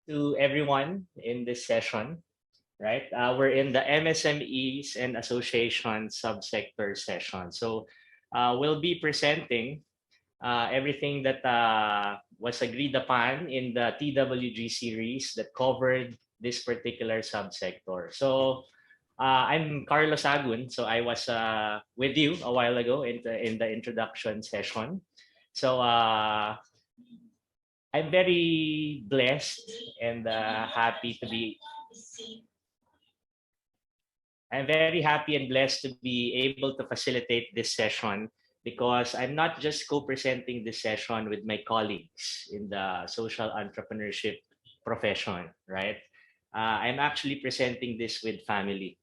to everyone in this session, right? We're in the MSMEs and Associations subsector session. So we'll be presenting everything that was agreed upon in the TWG series that covered this particular subsector. So I'm Carlo Sagun. So I was with you a while ago in the introduction session. So I'm very blessed and happy to be. I'm very happy and blessed to be able to facilitate this session because I'm not just co-presenting this session with my colleagues in the social entrepreneurship profession, right? I'm actually presenting this with family.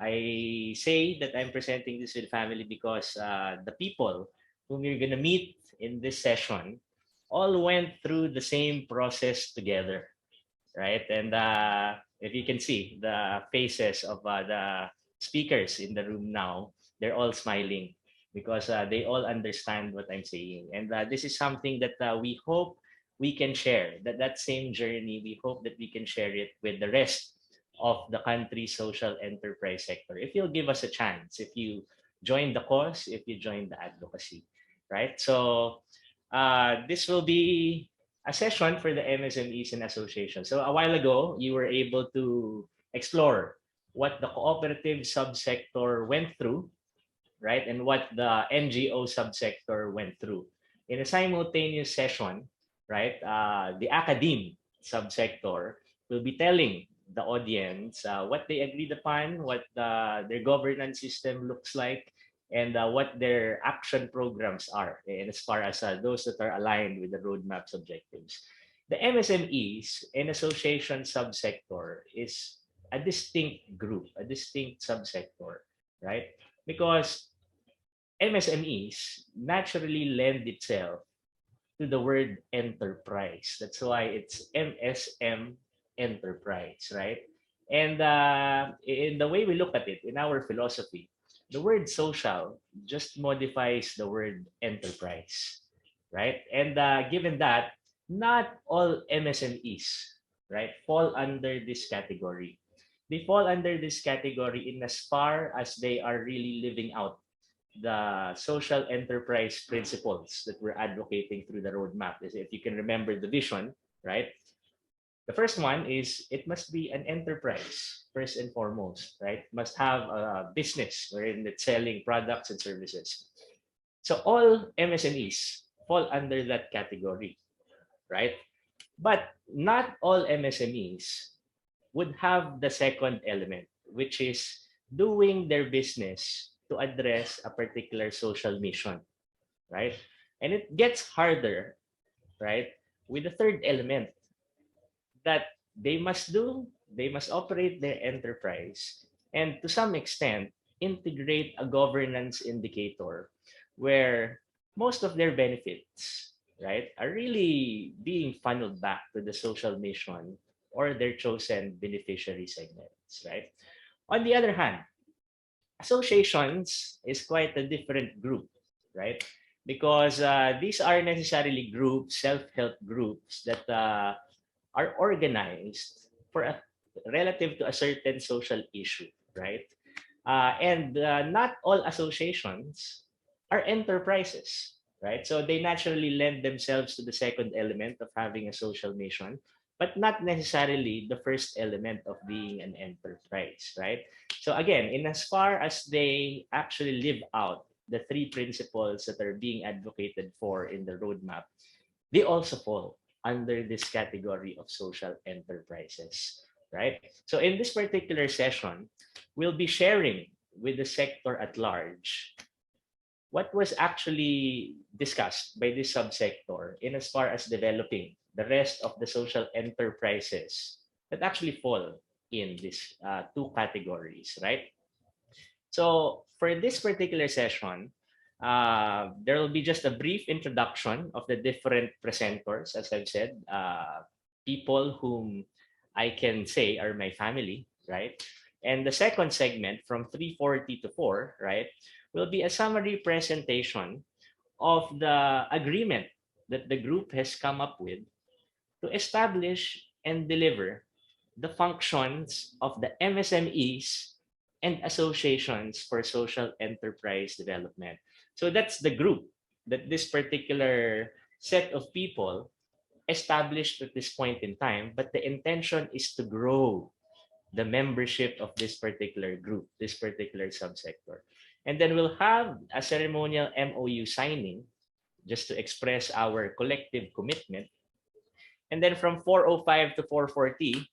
I say that I'm presenting this with family because the people whom you're going to meet in this session all went through the same process together, right? And if you can see the faces of the speakers in the room now, they're all smiling because they all understand what I'm saying. And this is something that we hope we can share, that same journey, we hope that we can share it with the rest of the country's social enterprise sector. If you'll give us a chance, if you join the cause, if you join the advocacy, right? So this will be a session for the MSMEs and Associations. So a while ago, you were able to explore what the cooperative subsector went through, right? And what the NGO subsector went through. In a simultaneous session, right, the academe subsector will be telling the audience what they agreed upon, what their governance system looks like, and what their action programs are, and as far as those that are aligned with the roadmap's objectives. The MSMEs and association subsector is a distinct group, a distinct subsector, right? Because MSMEs naturally lend itself to the word enterprise. That's why it's MSM enterprise, right? And in the way we look at it, in our philosophy, the word social just modifies the word enterprise, right? And given that, not all MSMEs, right, fall under this category. They fall under this category in as far as they are really living out the social enterprise principles that we're advocating through the roadmap. Is if you can remember the vision, right? The first one is it must be an enterprise first and foremost, right? Must have a business wherein it's selling products and services. So all MSMEs fall under that category, right? But not all MSMEs would have the second element, which is doing their business to address a particular social mission, right? And it gets harder, right, with the third element that they must operate their enterprise and to some extent integrate a governance indicator where most of their benefits, right, are really being funneled back to the social mission or their chosen beneficiary segments, right? On the other hand, associations is quite a different group, right? Because these are necessarily groups, self-help groups that are organized for a relative to a certain social issue, right? And not all associations are enterprises, right? So they naturally lend themselves to the second element of having a social mission, but not necessarily the first element of being an enterprise, right? So again, in as far as they actually live out the three principles that are being advocated for in the roadmap, they also fall under this category of social enterprises, right? So in this particular session, we'll be sharing with the sector at large what was actually discussed by this subsector in as far as developing the rest of the social enterprises that actually fall in these two categories, right? So for this particular session, there will be just a brief introduction of the different presenters, as I've said, people whom I can say are my family, right? And the second segment from 3:40 to 4, right, will be a summary presentation of the agreement that the group has come up with to establish and deliver the functions of the MSMEs and Associations for Social Enterprise Development. So that's the group that this particular set of people established at this point in time, but the intention is to grow the membership of this particular group, this particular subsector. And then we'll have a ceremonial MOU signing just to express our collective commitment. And then from 4:05 to 4:40,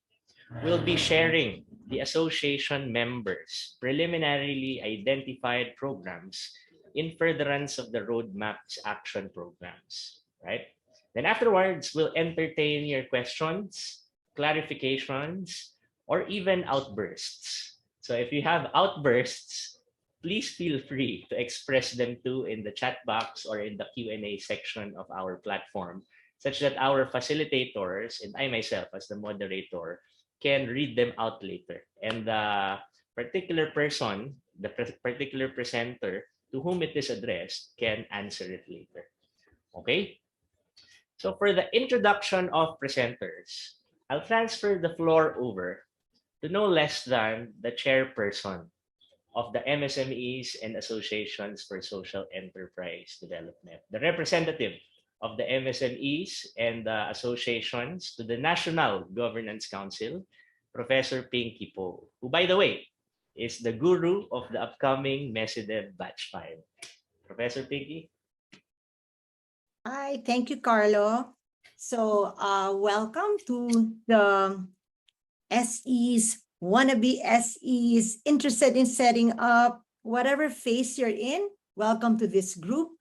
we'll be sharing the association members' preliminarily identified programs in furtherance of the roadmap's action programs, right? Then afterwards, we'll entertain your questions, clarifications, or even outbursts. So if you have outbursts, please feel free to express them too in the chat box or in the Q&A section of our platform, such that our facilitators and I myself as the moderator can read them out later. And the particular person, the particular presenter to whom it is addressed can answer it later. Okay? So for the introduction of presenters, I'll transfer the floor over to no less than the chairperson of the MSMEs and Associations for Social Enterprise Development, the representative of the MSMEs and the associations to the National Governance Council, Professor Pinky Po, who, by the way, is the guru of the upcoming MESIDEV Batch 5. Professor Pinky? Hi, thank you, Carlo. So welcome to the SEs, wannabe SEs, interested in setting up whatever phase you're in. Welcome to this group.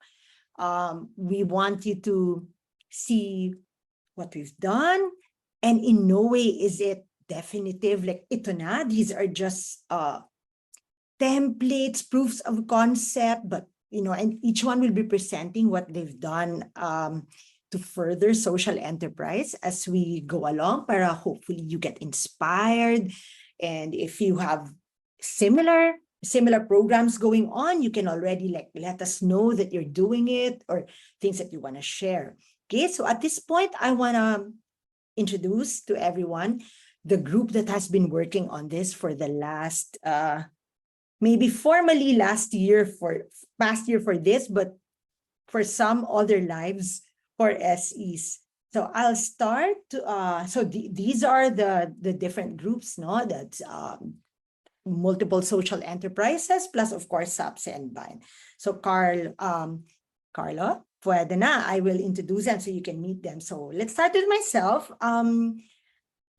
We want you to see what we've done, and in no way is it definitive. Like ito na, these are just templates, proofs of concept, but and each one will be presenting what they've done to further social enterprise as we go along, para hopefully you get inspired. And if you have similar programs going on, you can already let us know that you're doing it or things that you want to share. Okay, so at this point, I want to introduce to everyone the group that has been working on this for the last, maybe formally past year for this, but for some other lives for SEs. So I'll start. These are the different groups, no? That's multiple social enterprises, plus of course SAPSE and Bayan. So Carlo, pwede na. I will introduce them so you can meet them. So let's start with myself.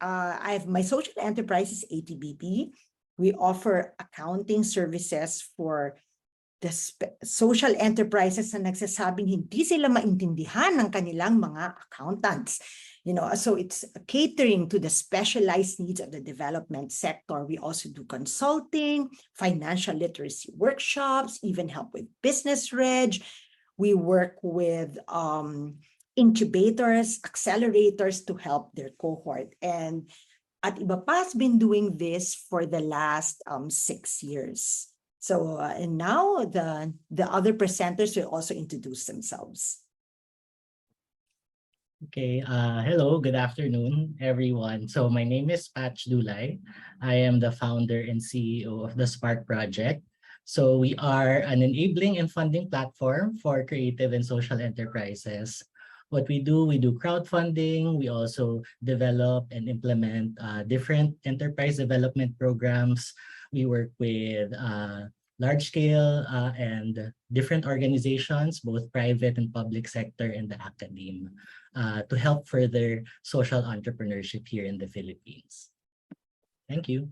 I have my social enterprise is ATBP. We offer accounting services for the social enterprises na nagsasabing hindi sila maintindihan ng kanilang mga accountants. So it's catering to the specialized needs of the development sector. We also do consulting, financial literacy workshops, even help with business reg. We work with incubators, accelerators to help their cohort. And at Iba pa has been doing this for the last 6 years. So and now the other presenters will also introduce themselves. Okay, hello, good afternoon, everyone. So my name is Dulay. I am the founder and CEO of the Spark Project. So we are an enabling and funding platform for creative and social enterprises. What we do crowdfunding. We also develop and implement different enterprise development programs. We work with large-scale and different organizations, both private and public sector and the academe, to help further social entrepreneurship here in the Philippines. Thank you.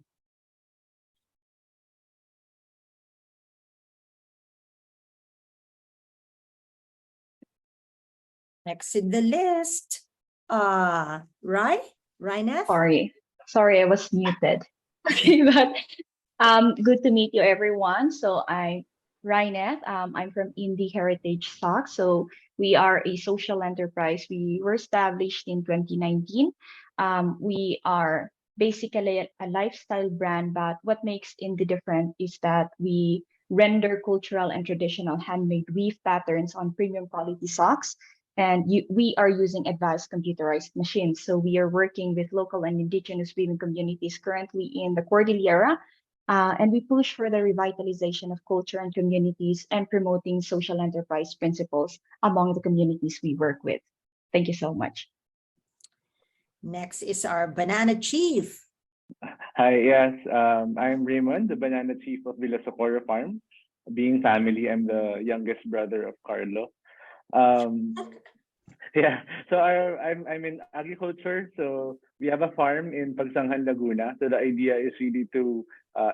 Next in the list, Wryneth. Sorry, I was muted. Okay, but good to meet you, everyone. So I'm Wryneth. I'm from INDI Heritage Stock. So we are a social enterprise. We were established in 2019. We are basically a lifestyle brand, but what makes INDI different is that we render cultural and traditional handmade weave patterns on premium quality socks. And we are using advanced computerized machines. So we are working with local and indigenous women communities currently in the Cordillera. And we push for the revitalization of culture and communities and promoting social enterprise principles among the communities we work with. Thank you so much. Next is our banana chief. Hi, yes, I'm Raymond, the banana chief of Villa Socorro Farm. Being family, I'm the youngest brother of Carlo. Yeah, so I'm in agriculture. So we have a farm in Pagsanghan, Laguna. So the idea is really to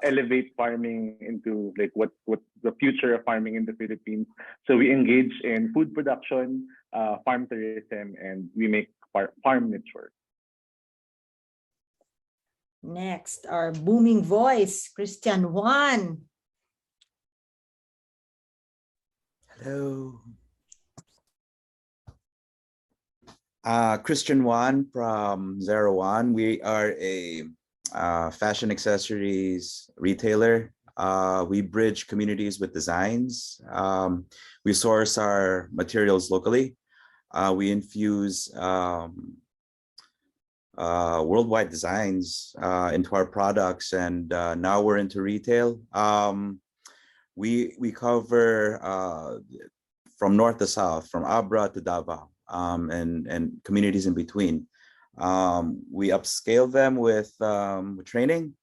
elevate farming into like what the future of farming in the Philippines. So we engage in food production, farm tourism, and we make farm network. Next, our booming voice, Christian Juan. Hello. Christian Juan from Zarah. We are a fashion accessories retailer. We bridge communities with designs. We source our materials locally. We infuse worldwide designs into our products, and now we're into retail. We cover from north to south, from Abra to Davao, and communities in between. We upscale them with training.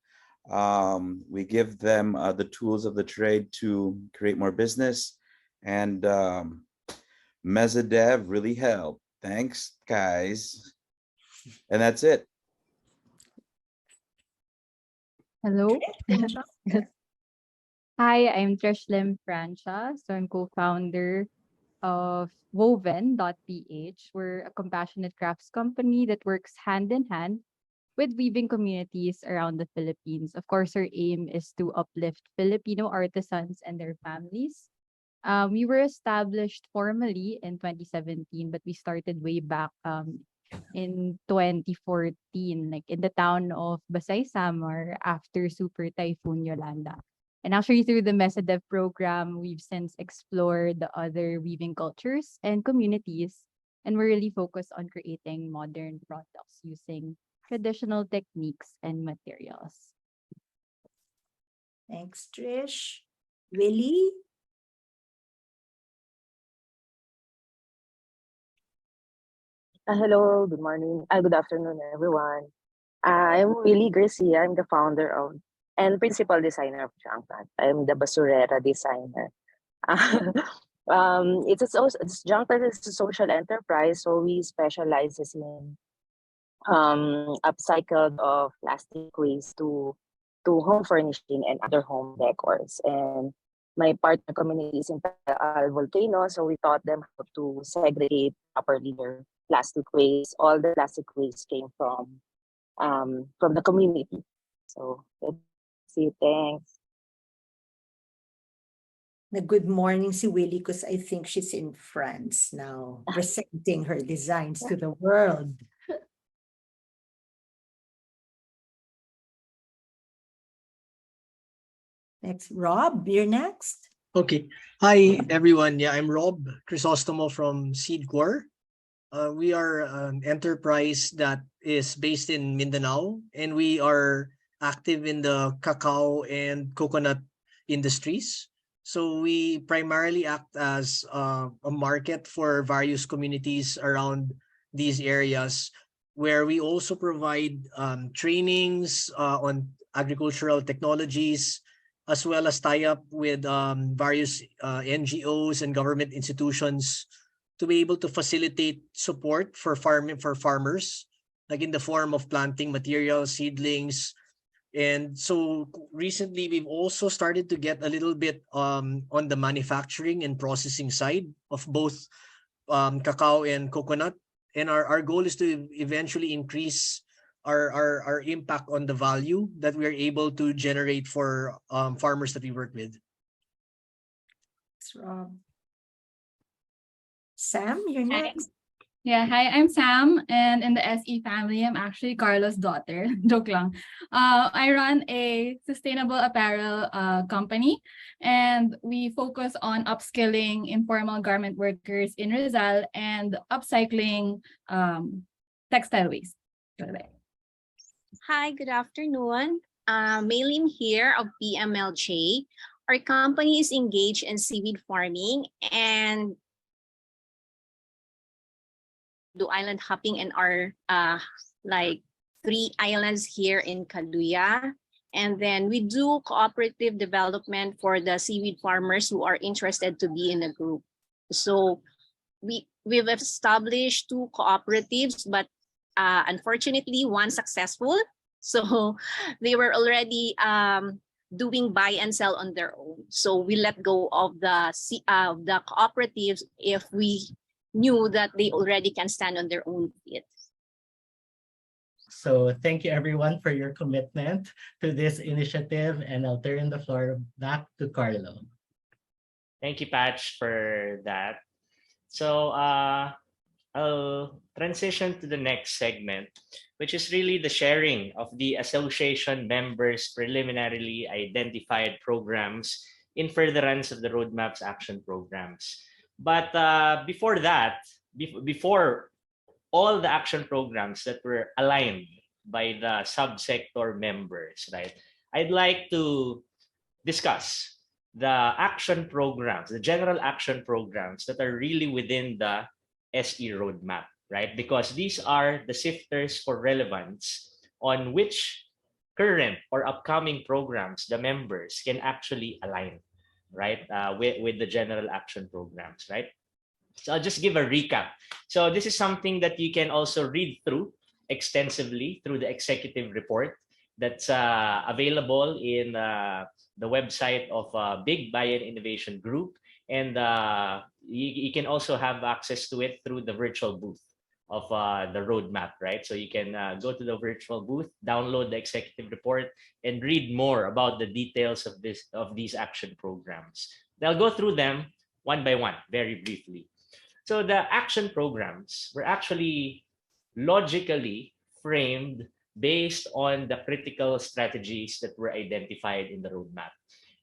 We give them the tools of the trade to create more business, and Mesodev really helped. Thanks, guys. And that's it. Hello. Hi, I'm Lim Francia. So I'm co-founder of Woven.ph. We're a compassionate crafts company that works hand in hand with weaving communities around the Philippines. Of course, our aim is to uplift Filipino artisans and their families. We were established formally in 2017, but we started way back in 2014, like in the town of Basay Samar after Super Typhoon Yolanda. And actually through the Mesodev program, we've since explored the other weaving cultures and communities, and we're really focused on creating modern products using traditional techniques and materials. Thanks, Trish. Willie? Hello, good morning. Good afternoon, everyone. I'm Willie Garcia. I'm the founder of and principal designer of JunkNot. I'm the basurera designer. It's JunkNot is a social enterprise, so we specializes in upcycled of plastic waste to home furnishing and other home decors. And my partner community is in Volcano, so we taught them how to segregate properly their plastic waste. All the plastic waste came from the community. So let's see, thanks. Good morning, si Willie, because I think she's in France now, presenting her designs to the world. Next, Rob, you're next. Okay. Hi, everyone. Yeah, I'm Rob Crisostomo from Seedcore. We are an enterprise that is based in Mindanao, and we are active in the cacao and coconut industries. So we primarily act as a market for various communities around these areas, where we also provide trainings on agricultural technologies, as well as tie up with various NGOs and government institutions to be able to facilitate support for farmers, like in the form of planting materials, seedlings. And so recently we've also started to get a little bit on the manufacturing and processing side of both cacao and coconut. And our goal is to eventually increase our impact on the value that we are able to generate for farmers that we work with. Thanks, Rob. Sam, you're next. Yeah, hi, I'm Sam, and in the SE family, I'm actually Carlo's daughter. Joke lang. I run a sustainable apparel company, and we focus on upskilling informal garment workers in Rizal and upcycling textile waste. Hi, good afternoon. Maylim here of PMLJ. Our company is engaged in seaweed farming and do island hopping in our like 3 islands here in Kaluya. And then we do cooperative development for the seaweed farmers who are interested to be in a group. So we've established 2 cooperatives, but unfortunately one successful. So they were already doing buy and sell on their own. So we let go of the cooperatives if we knew that they already can stand on their own feet. So thank you everyone for your commitment to this initiative, and I'll turn the floor back to Carlo. Thank you, Patch, for that. So I'll transition to the next segment, which is really the sharing of the association members' preliminarily identified programs in furtherance of the roadmap's action programs. But before that, before all the action programs that were aligned by the subsector members, right? I'd like to discuss the action programs, the general action programs that are really within the SE roadmap, right? Because these are the sifters for relevance on which current or upcoming programs the members can actually align, right? With the general action programs, right? So I'll just give a recap. So this is something that you can also read through extensively through the executive report that's available in the website of Big Bayan Innovation Group. And you can also have access to it through the virtual booth of the roadmap, right? So you can go to the virtual booth, download the executive report, and read more about the details of these action programs. I'll go through them one by one, very briefly. So the action programs were actually logically framed based on the critical strategies that were identified in the roadmap.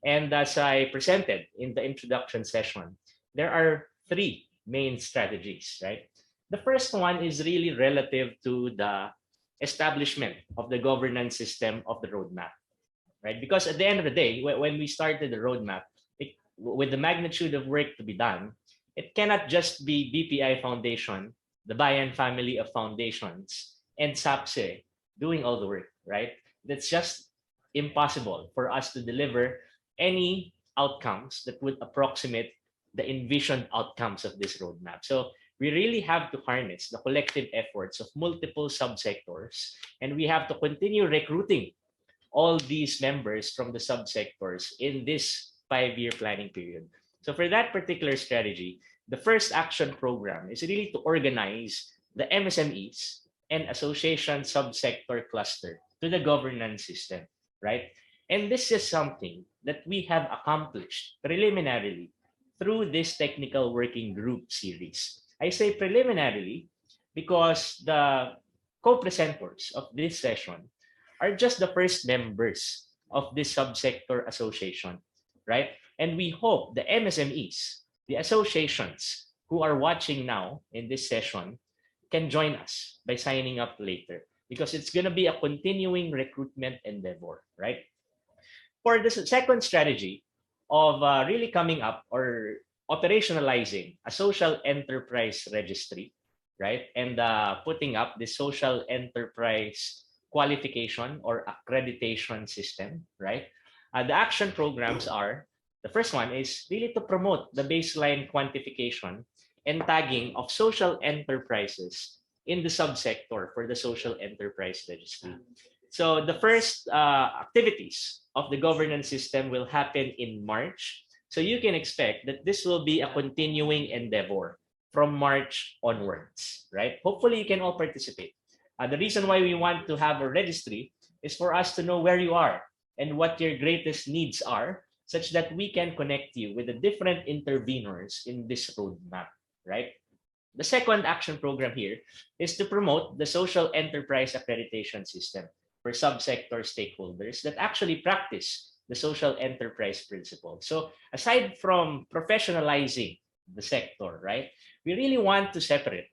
And as I presented in the introduction session, there are 3 main strategies, right? The first one is really relative to the establishment of the governance system of the roadmap, right? Because at the end of the day, when we started the roadmap, with the magnitude of work to be done, it cannot just be BPI Foundation, the Bayan family of foundations, and SAPSE doing all the work, right? That's just impossible for us to deliver any outcomes that would approximate the envisioned outcomes of this roadmap. So we really have to harness the collective efforts of multiple subsectors, and we have to continue recruiting all these members from the subsectors in this 5-year planning period. So for that particular strategy, the first action program is really to organize the MSMEs and Association subsector cluster to the governance system, right? And this is something that we have accomplished preliminarily through this technical working group series. I say preliminarily because the co-presenters of this session are just the first members of this subsector association, right? And we hope the MSMEs, the associations who are watching now in this session can join us by signing up later, because it's going to be a continuing recruitment endeavor, right? For the second strategy of really coming up or operationalizing a social enterprise registry, right? And putting up the social enterprise qualification or accreditation system, right? The action programs are, the first one is really to promote the baseline quantification and tagging of social enterprises in the subsector for the social enterprise registry. So the first activities of the governance system will happen in March. So you can expect that this will be a continuing endeavor from March onwards, right? Hopefully you can all participate. The reason why we want to have a registry is for us to know where you are and what your greatest needs are, such that we can connect you with the different interveners in this roadmap, right? The second action program here is to promote the social enterprise accreditation system for subsector stakeholders that actually practice the social enterprise principle. So aside from professionalizing the sector, right, we really want to separate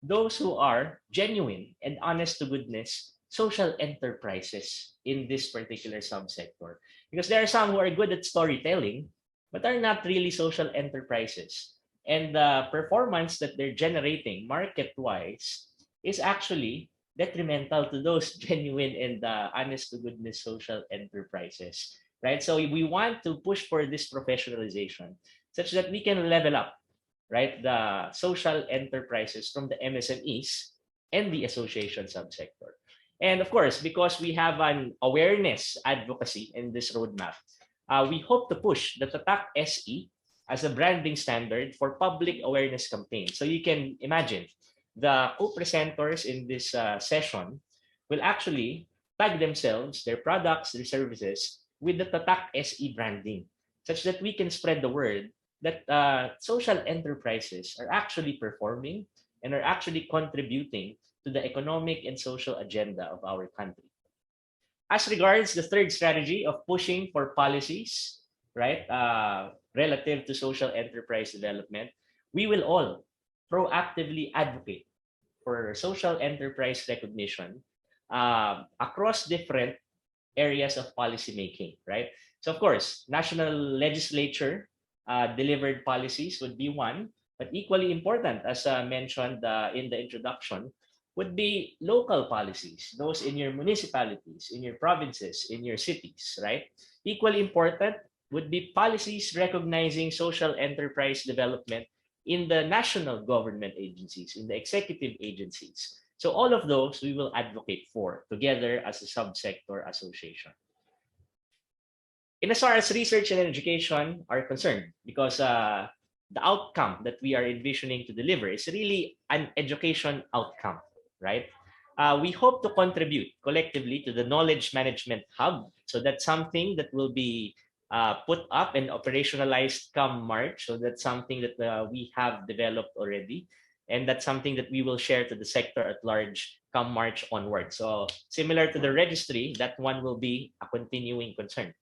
those who are genuine and honest to goodness social enterprises in this particular subsector. Because there are some who are good at storytelling, but are not really social enterprises. And the performance that they're generating market-wise is actually detrimental to those genuine and honest to goodness social enterprises, right? So we want to push for this professionalization such that we can level up, right, the social enterprises from the MSMEs and the association subsector. And of course, because we have an awareness advocacy in this roadmap, we hope to push the Tatak SE as a branding standard for public awareness campaign. So you can imagine the co-presenters in this session will actually tag themselves, their products, their services with the Tatak SE branding, such that we can spread the word that social enterprises are actually performing and are actually contributing to the economic and social agenda of our country. As regards the third strategy of pushing for policies, right, relative to social enterprise development, we will all proactively advocate for social enterprise recognition across different areas of policy making, right? So of course, national legislature delivered policies would be one, but equally important, as mentioned in the introduction, would be local policies, those in your municipalities, in your provinces, in your cities, right? Equally important would be policies recognizing social enterprise development in the national government agencies, in the executive agencies. So all of those we will advocate for together as a subsector association. In as far as research and education are concerned, because the outcome that we are envisioning to deliver is really an education outcome, right? We hope to contribute collectively to the knowledge management hub. So that's something that will be put up and operationalized come March. So that's something that we have developed already. And that's something that we will share to the sector at large come March onward. So similar to the registry, that one will be a continuing concern.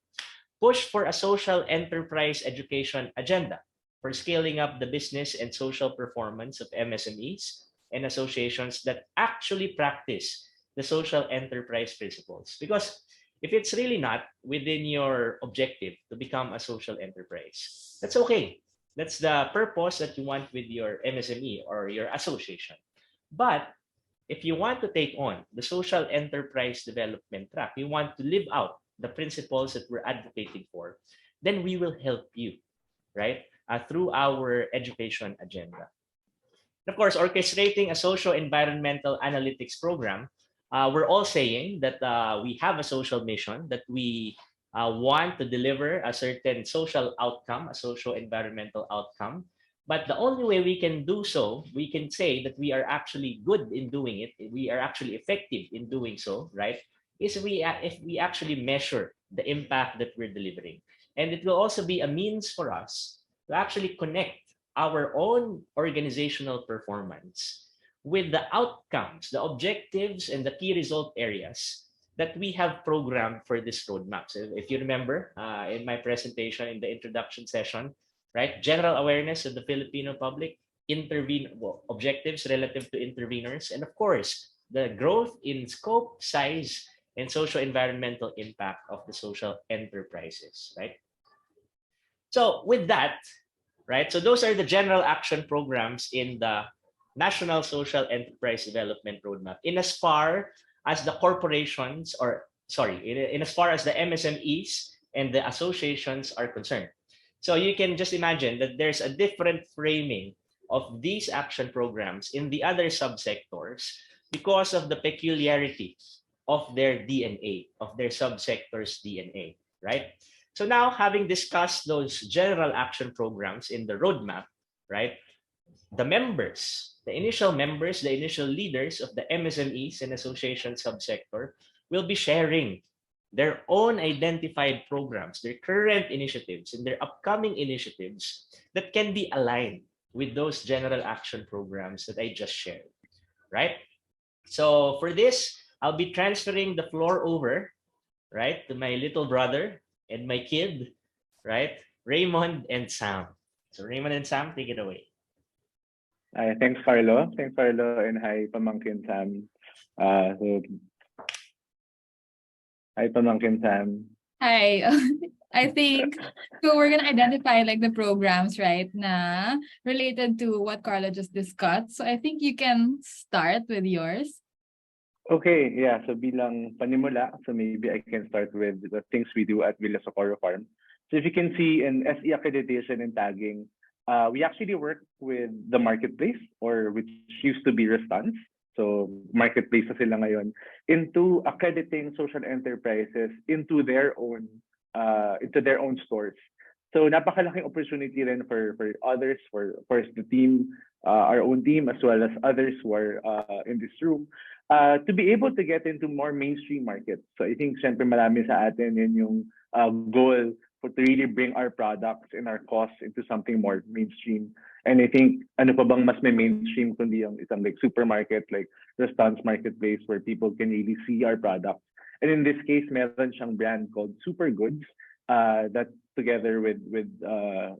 Push for a social enterprise education agenda for scaling up the business and social performance of MSMEs and associations that actually practice the social enterprise principles. Because if it's really not within your objective to become a social enterprise, that's okay. That's the purpose that you want with your MSME or your association. But if you want to take on the social enterprise development track, you want to live out the principles that we're advocating for, then we will help you, right, through our education agenda. And of course, orchestrating a socio-environmental analytics program, we're all saying that we have a social mission, that we want to deliver a certain social outcome, a socio-environmental outcome. But the only way we can do so, we can say that we are actually good in doing it, we are actually effective in doing so, right, is if we actually measure the impact that we're delivering. And it will also be a means for us to actually connect our own organizational performance with the outcomes, the objectives, and the key result areas that we have programmed for this roadmap. So if you remember in my presentation in the introduction session, right, general awareness of the Filipino public, objectives relative to interveners, and of course, the growth in scope, size, and socio-environmental impact of the social enterprises, right? So with that, right, so those are the general action programs in the National Social Enterprise Development Roadmap. In as far as the corporations, or sorry, in as far as the MSMEs and the associations are concerned. So you can just imagine that there's a different framing of these action programs in the other subsectors because of the peculiarity of their DNA, of their subsector's DNA, right? So now, having discussed those general action programs in the roadmap, right, the members, the initial members, the initial leaders of the MSMEs and association subsector will be sharing their own identified programs, their current initiatives, and their upcoming initiatives that can be aligned with those general action programs that I just shared, right? So for this, I'll be transferring the floor over, right, to my little brother and my kid, right, Raymond and Sam. So Raymond and Sam, take it away. Thanks, Carlo. Thanks, Carlo, and hi, Pamangkin Sam. Hi, Pamangkin Sam. Hi. I think so we're gonna identify like the programs, right, na related to what Carlo just discussed. So I think you can start with yours. Okay, yeah. So bilang panimula, so maybe I can start with the things we do at Villa Socorro Farm. So if you can see in SE accreditation and tagging, we actually work with the marketplace, or which used to be Response. So marketplace na sila ngayon, into accrediting social enterprises into their own stores. So napakalaking opportunity rin for others, for of course the team, our own team, as well as others who are in this room, to be able to get into more mainstream markets. So I think syempre marami sa atin yun yung goal to really bring our products and our costs into something more mainstream. And I think ano pa bang mas may mainstream kundi yung isang like supermarket like Response Marketplace where people can really see our products. And in this case, meron siyang brand called Super Goods that together with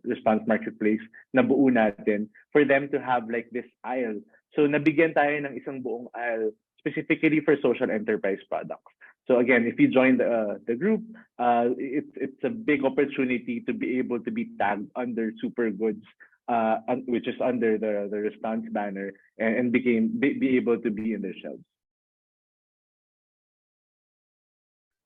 Response Marketplace nabuo natin for them to have like this aisle. So nabigyan tayo ng isang buong aisle specifically for social enterprise products. So again, if you join the group, it's a big opportunity to be able to be tagged under Super Goods, which is under the Response banner, and be able to be in their shelves.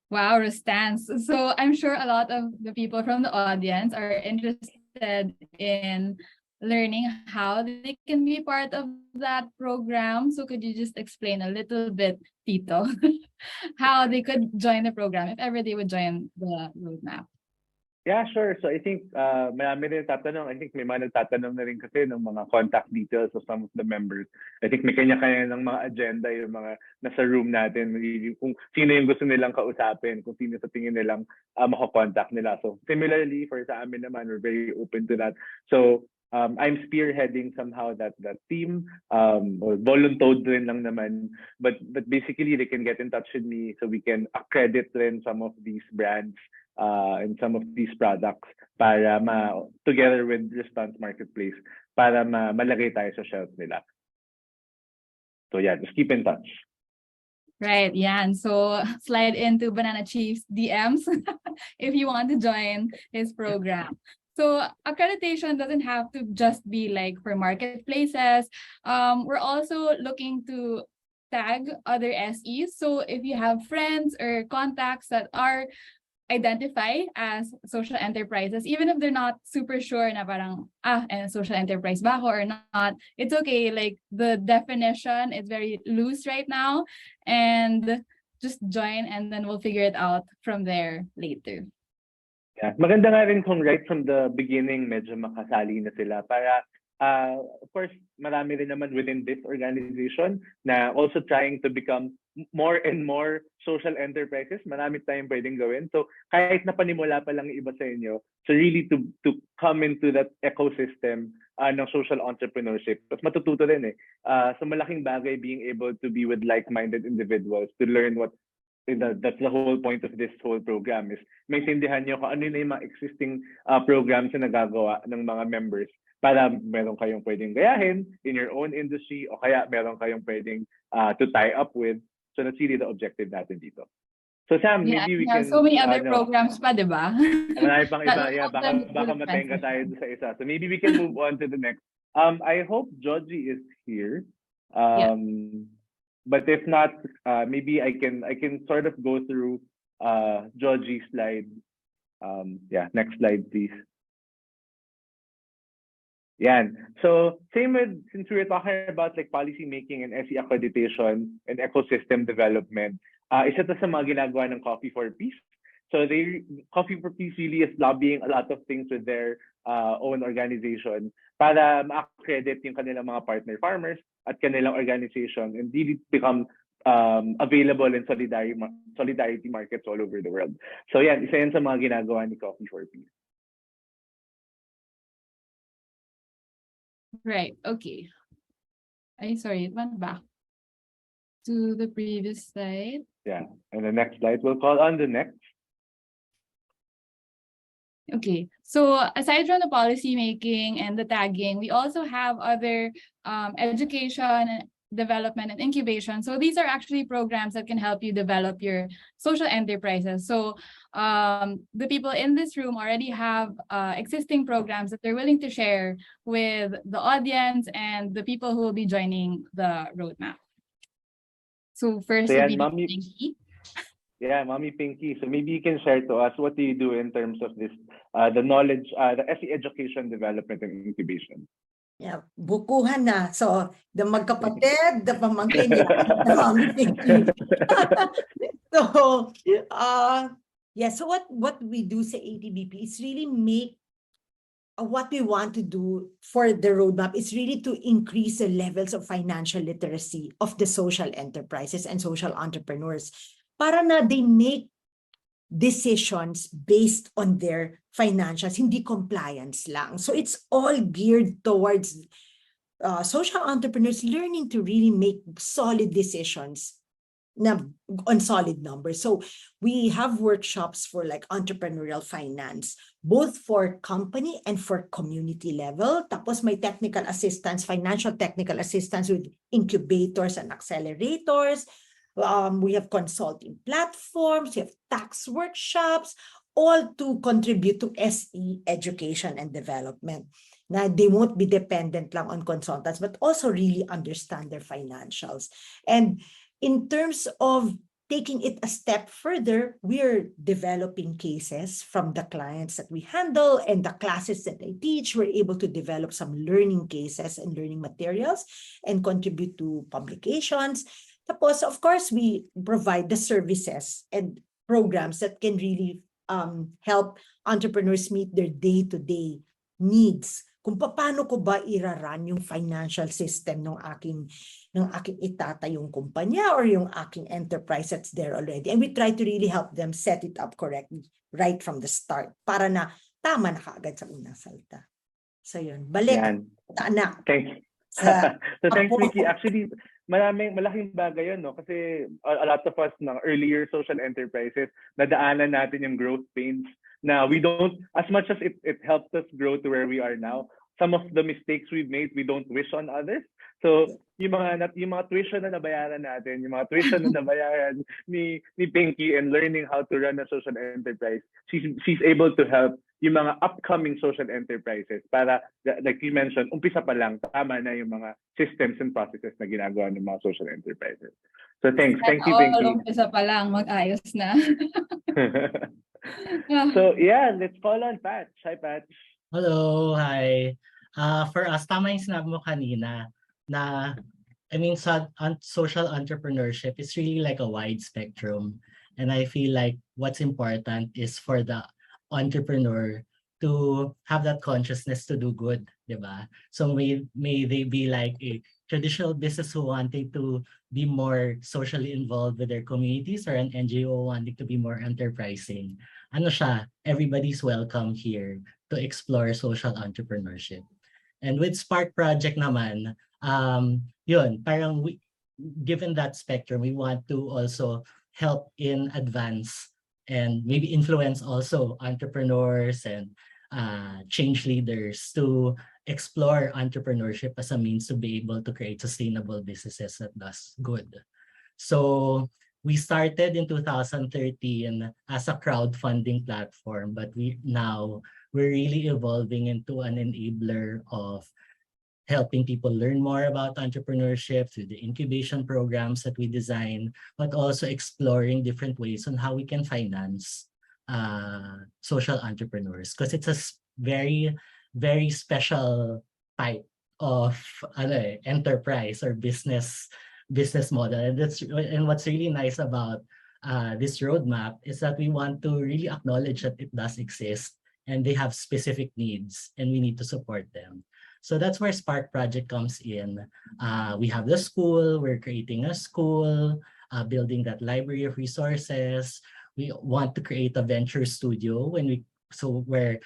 Wow, Response. So I'm sure a lot of the people from the audience are interested in learning how they can be part of that program. So could you just explain a little bit, Tito, how they could join the program if ever they would join the roadmap? Yeah, sure. So I think marami rin tatanong. I think may mga nagtatanong na rin kasi ng mga contact details of some of the members. I think may kanya-kanya ng mga agenda yung mga nasa room natin. Kung sino yung gusto nilang kausapin, kung sino sa tingin nilang makakontakt nila. So similarly, for sa amin naman, we're very open to that. So I'm spearheading somehow that team, or voluntold rin lang naman, but basically they can get in touch with me so we can accredit rin some of these brands and some of these products para together with Response Marketplace para malagay tayo sa shelf nila. So yeah, just keep in touch. Right, yeah, and so slide into Banana Chief's DMs if you want to join his program. So accreditation doesn't have to just be like for marketplaces. We're also looking to tag other SEs. So if you have friends or contacts that are identify as social enterprises, even if they're not super sure na parang, and social enterprise ba ako or not, it's okay. Like the definition is very loose right now, and just join and then we'll figure it out from there later. Yeah, maganda nga rin kung right from the beginning medyo makasali na sila para of course marami rin naman within this organization na also trying to become more and more social enterprises. Marami tayong pwedeng gawin. So kahit na panimula pa lang iba sa inyo, so really to come into that ecosystem ng social entrepreneurship. Tapos matututo rin so malaking bagay being able to be with like-minded individuals to learn what that's the whole point of this whole program is maintindihan nyo kung ano na yung mga existing programs na nagagawa ng mga members para meron kayong pwedeng gayahin in your own industry o kaya meron kayong pwedeng to tie up with. So that's really the objective natin dito. So Sam, maybe we can... so many other programs pa, di ba? Marami pang iba. Yeah, baka matenga tayo sa isa. So maybe we can move on to the next. I hope Georgie is here. But if not, maybe I can sort of go through Georgie's slide. Yeah, next slide, please. Yeah. So same with, since we were talking about like policy making and SE accreditation and ecosystem development, isa to sa mga ginagawa ng Coffee for Peace. So Coffee for Peace really is lobbying a lot of things with their own organization para ma-accredit yung kanilang mga partner farmers at kanilang organization and really become available in solidarity markets all over the world. So yan, isa yan sa mga ginagawa ni Coffee for Peace. Right. Okay. Sorry, it went back to the previous slide. Yeah, and the next slide, we'll call on the next. Okay, so aside from the policy making and the tagging, we also have other education and development and incubation. So these are actually programs that can help you develop your social enterprises. So the people in this room already have existing programs that they're willing to share with the audience and the people who will be joining the roadmap. So first, So will yeah, be Pinky. Yeah, Mommy Pinky. So maybe you can share to us, what do you do in terms of this, the knowledge, the SE education development and incubation? Yeah, bukuhan na. So, the magkapatid, the pamangkin, the Mommy Pinky. So, yeah, so what we do sa ATBP is really make what we want to do for the roadmap is really to increase the levels of financial literacy of the social enterprises and social entrepreneurs para na they make decisions based on their financials, hindi compliance lang. So it's all geared towards social entrepreneurs learning to really make solid decisions on solid numbers. So we have workshops for like entrepreneurial finance, both for company and for community level. Tapos may technical assistance, financial technical assistance with incubators and accelerators. We have consulting platforms, we have tax workshops, all to contribute to SE education and development. Now, they won't be dependent lang on consultants, but also really understand their financials. And in terms of taking it a step further, we're developing cases from the clients that we handle and the classes that I teach. We're able to develop some learning cases and learning materials and contribute to publications. Tapos, of course, we provide the services and programs that can really help entrepreneurs meet their day-to-day needs. Kung paano ko ba ira-run yung financial system ng aking itatayong kumpanya or yung aking enterprise that's there already. And we try to really help them set it up correctly right from the start para na tama na kaagad sa unang salita. So yun, balik sa anak. Thanks. So thanks, Vicky. Actually, malaking bagay yun, no? Kasi a lot of us ng earlier social enterprises, nadaanan natin yung growth pains na we don't, as much as it helped us grow to where we are now, some of the mistakes we've made, we don't wish on others. So yung mga tuition na nabayaran natin, yung mga tuition na nabayaran ni Pinky and learning how to run a social enterprise, she's able to help yung mga upcoming social enterprises para, like you mentioned, umpisa pa lang, tama na yung mga systems and processes na ginagawa ng mga social enterprises. So thanks. Thank you, Pinky. Umpisa pa lang, mag-ayos na. So yeah, let's call on Patch. Hi, Patch. Hello, hi. For us, tama yung sinabi mo kanina na, I mean, social entrepreneurship is really like a wide spectrum. And I feel like what's important is for the entrepreneur to have that consciousness to do good, diba? So may they be like a traditional business who wanting to be more socially involved with their communities, or an NGO wanting to be more enterprising. Ano siya, everybody's welcome here to explore social entrepreneurship. And with Spark Project naman, yun, parang given that spectrum, we want to also help in advance and maybe influence also entrepreneurs and change leaders to explore entrepreneurship as a means to be able to create sustainable businesses that does good. So we started in 2013 as a crowdfunding platform, but we're really evolving into an enabler of helping people learn more about entrepreneurship through the incubation programs that we design, but also exploring different ways on how we can finance social entrepreneurs, because it's a very, very special type of enterprise or business model. And what's really nice about this roadmap is that we want to really acknowledge that it does exist and they have specific needs and we need to support them. So that's where Spark Project comes in. We have the school, we're creating a school, building that library of resources. We want to create a venture studio where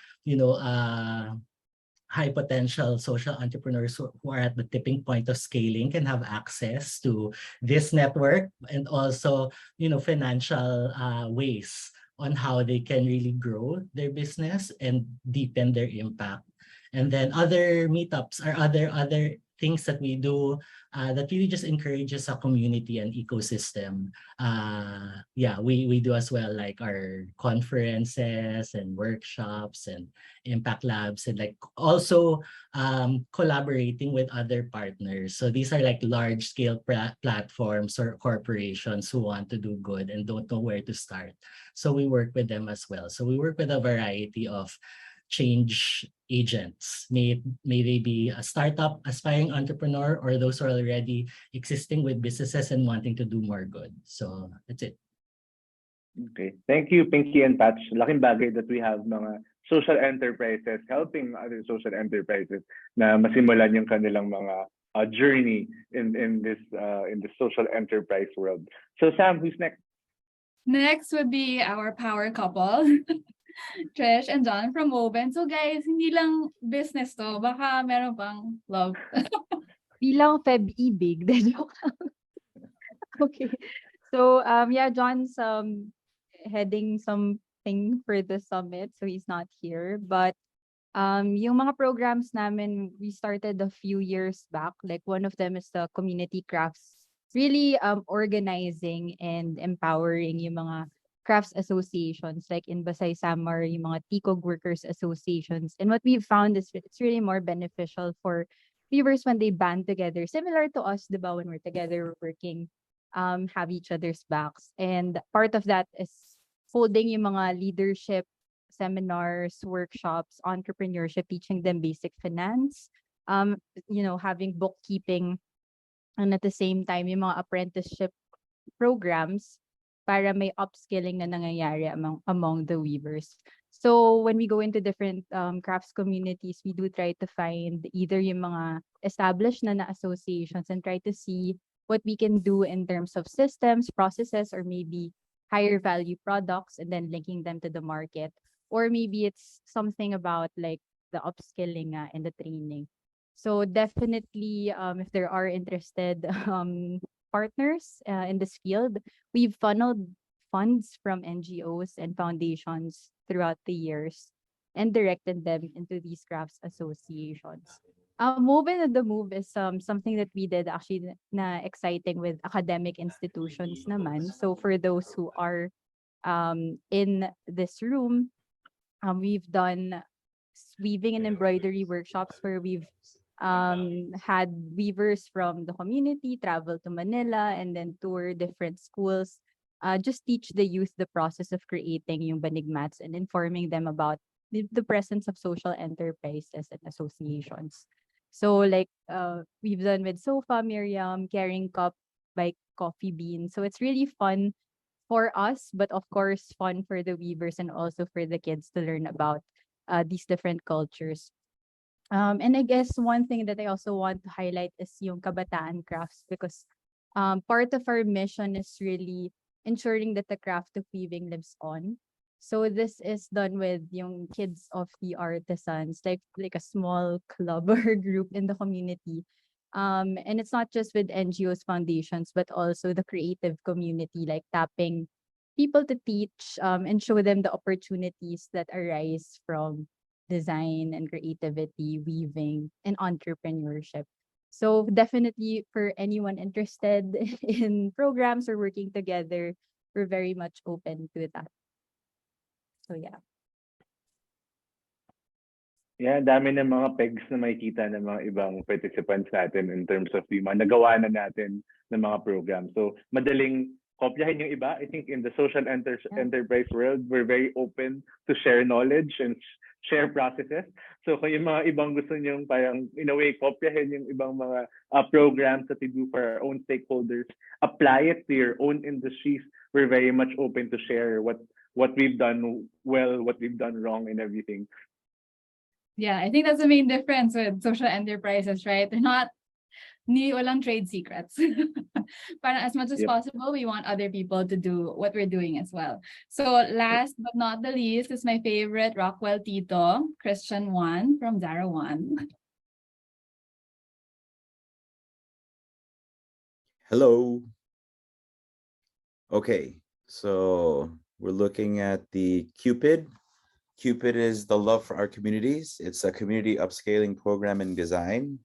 high potential social entrepreneurs who are at the tipping point of scaling can have access to this network, and also, financial ways on how they can really grow their business and deepen their impact. And then other meetups are other things that we do that really just encourages a community and ecosystem. We do as well, like our conferences and workshops and impact labs, and like also collaborating with other partners. So these are like large scale platforms or corporations who want to do good and don't know where to start. So we work with them as well. So we work with a variety of change agents. May they be a startup, aspiring entrepreneur, or those who are already existing with businesses and wanting to do more good. So that's it. Okay. Thank you, Pinky and Patch. Laking bagay that we have mga social enterprises helping other social enterprises na masimulan yung kanilang mga journey in this social enterprise world. So Sam, who's next? Next would be our power couple, Trish and John from Woven. So guys, hindi lang business to, baka meron pang love. Bilang Feb-ibig. Okay. So John's heading something for the summit, so he's not here. But yung mga programs namin, we started a few years back. Like one of them is the community crafts, really organizing and empowering yung mga crafts associations, like in Basay Samar, yung mga Tikog Workers Associations. And what we've found is it's really more beneficial for weavers when they band together, similar to us, diba, when we're together working, have each other's backs. And part of that is holding yung mga leadership seminars, workshops, entrepreneurship, teaching them basic finance, having bookkeeping, and at the same time, yung mga apprenticeship programs para may upskilling na nangyayari among the weavers. So when we go into different crafts communities, we do try to find either yung mga established na associations and try to see what we can do in terms of systems, processes, or maybe higher value products, and then linking them to the market. Or maybe it's something about like the upskilling and the training. So definitely, if there are interested partners in this field, we've funneled funds from NGOs and foundations throughout the years and directed them into these crafts associations. Woven on the Move is something that we did actually na exciting with academic institutions naman. So for those who are in this room, we've done weaving and embroidery workshops where we've had weavers from the community travel to Manila and then tour different schools, just teach the youth the process of creating yung banig mats and informing them about the presence of social enterprises and associations. So like we've done with Sofa, Miriam, Caring Cup by Coffee Bean. So it's really fun for us, but of course fun for the weavers and also for the kids to learn about these different cultures. And I guess one thing that I also want to highlight is yung Kabataan Crafts, because part of our mission is really ensuring that the craft of weaving lives on. So this is done with yung kids of the artisans, like a small club or group in the community. And it's not just with NGOs, foundations, but also the creative community, like tapping people to teach and show them the opportunities that arise from design and creativity, weaving, and entrepreneurship. So definitely for anyone interested in programs or working together, we're very much open to that. So yeah. Yeah, dami ng mga pegs na makikita ng mga ibang participants natin in terms of the mga nagawa na natin ng mga programs. So madaling kopyahin yung iba. I think in the social enterprise world, we're very open to share knowledge and share processes. So kung yung mga ibang gusto nyong parang in a way kopyahin yung ibang mga programs that we do for our own stakeholders, apply it to your own industries, we're very much open to share what we've done well, what we've done wrong, and everything. Yeah, I think that's the main difference with social enterprises, right? They're not Ni walang trade secrets. Parang as much as Yep. possible, we want other people to do what we're doing as well. So last but not the least is my favorite Rockwell Tito, Christian Juan from Zarah Juan. Hello. Okay, so we're looking at the Cupid. Cupid is the love for our communities. It's a community upscaling program in design.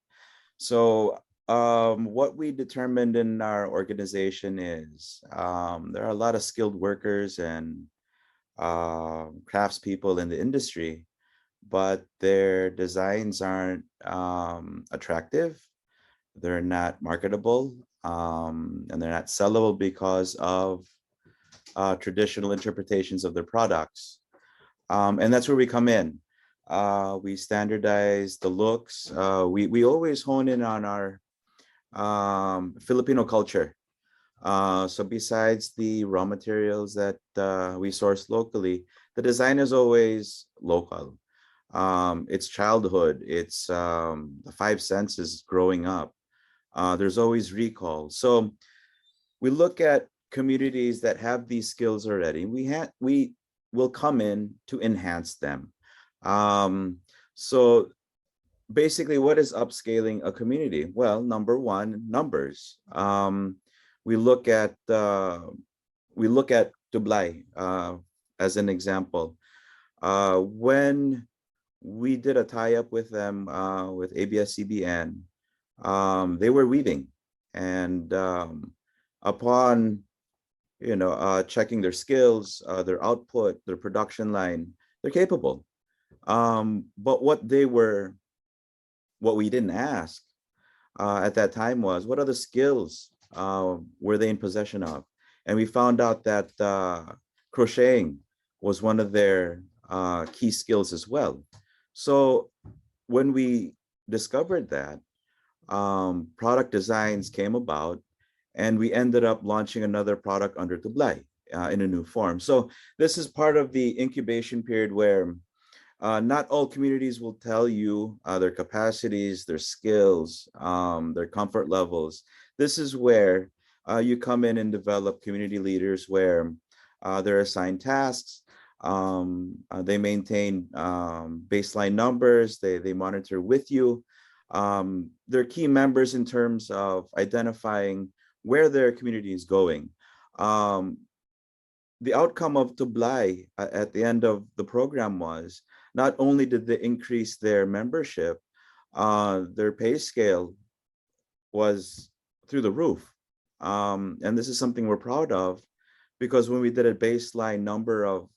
So what we determined in our organization is there are a lot of skilled workers and craftspeople in the industry, but their designs aren't attractive. They're not marketable, and they're not sellable because of traditional interpretations of their products. And that's where we come in. We standardize the looks. We always hone in on our Filipino culture. So besides the raw materials that we source locally, the design is always local. It's childhood. It's the five senses growing up. There's always recall. So we look at communities that have these skills already. We will come in to enhance them. So basically, what is upscaling a community? Well, number one, numbers. We look at Dulay as an example. When we did a tie-up with them with ABS-CBN, they were weaving, and upon checking their skills, their output, their production line, they're capable. But what we didn't ask at that time was, what other skills were they in possession of? And we found out that crocheting was one of their key skills as well. So when we discovered that, product designs came about, and we ended up launching another product under Dulay in a new form. So this is part of the incubation period where not all communities will tell you their capacities, their skills, their comfort levels. This is where you come in and develop community leaders where they're assigned tasks. They maintain baseline numbers. They monitor with you. They're key members in terms of identifying where their community is going. The outcome of Dulay at the end of the program was not only did they increase their membership, their pay scale was through the roof. And this is something we're proud of, because when we did a baseline number of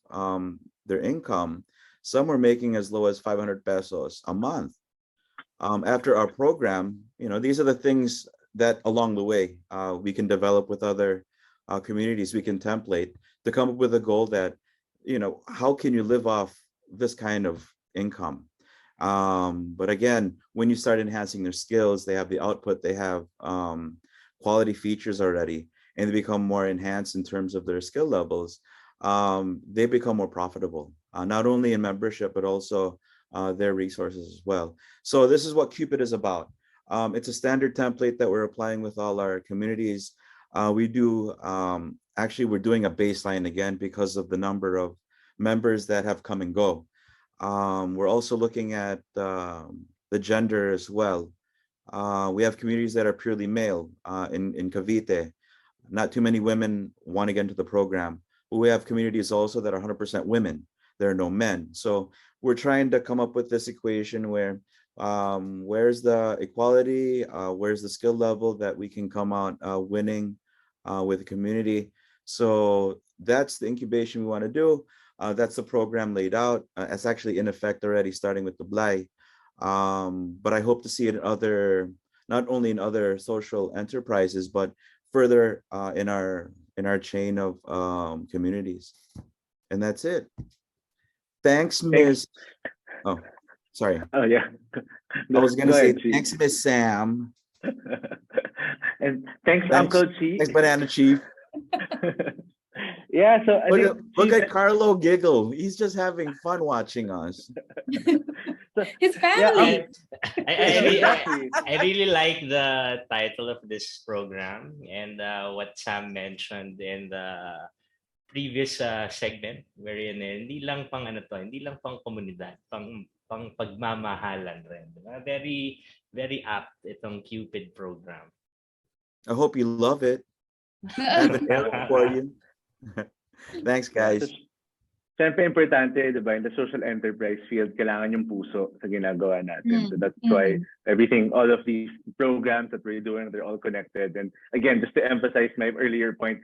their income, some were making as low as 500 pesos a month. After our program, these are the things that along the way we can develop with other communities. We can template to come up with a goal that, how can you live off this kind of income? But again, when you start enhancing their skills, they have the output, they have quality features already, and they become more enhanced in terms of their skill levels. They become more profitable, not only in membership, but also their resources as well. So this is what Cupid is about. It's a standard template that we're applying with all our communities. We're doing a baseline again because of the number of members that have come and go. We're also looking at the gender as well. We have communities that are purely male in Cavite. Not too many women want to get into the program. But we have communities also that are 100% women. There are no men. So we're trying to come up with this equation where where's the equality, where's the skill level that we can come out winning with the community. So that's the incubation we want to do. That's the program laid out. It's actually in effect already, starting with Dulay. But I hope to see it in not only in other social enterprises, but further in our chain of communities. And that's it. Thanks, Ms. Oh, sorry. Oh, yeah. I was going to say, Chief. thanks, Miss Sam. And thanks, Uncle Chief. Thanks, Banana Chief. Yeah, so Look at Carlo giggle. He's just having fun watching us. His Yeah, family. I really like the title of this program and what Sam mentioned in the previous segment wherein hindi lang pang ano to, hindi lang pang komunidad, pang pagmamahalan rin. Diba? Very very apt itong Cupid program. I hope you love it. I have an arrow for you. Thanks, guys. Siyempre importante, diba, in the social enterprise field, kailangan yung puso sa ginagawa natin. So that's why everything, all of these programs that we're doing, they're all connected. And again, just to emphasize my earlier point,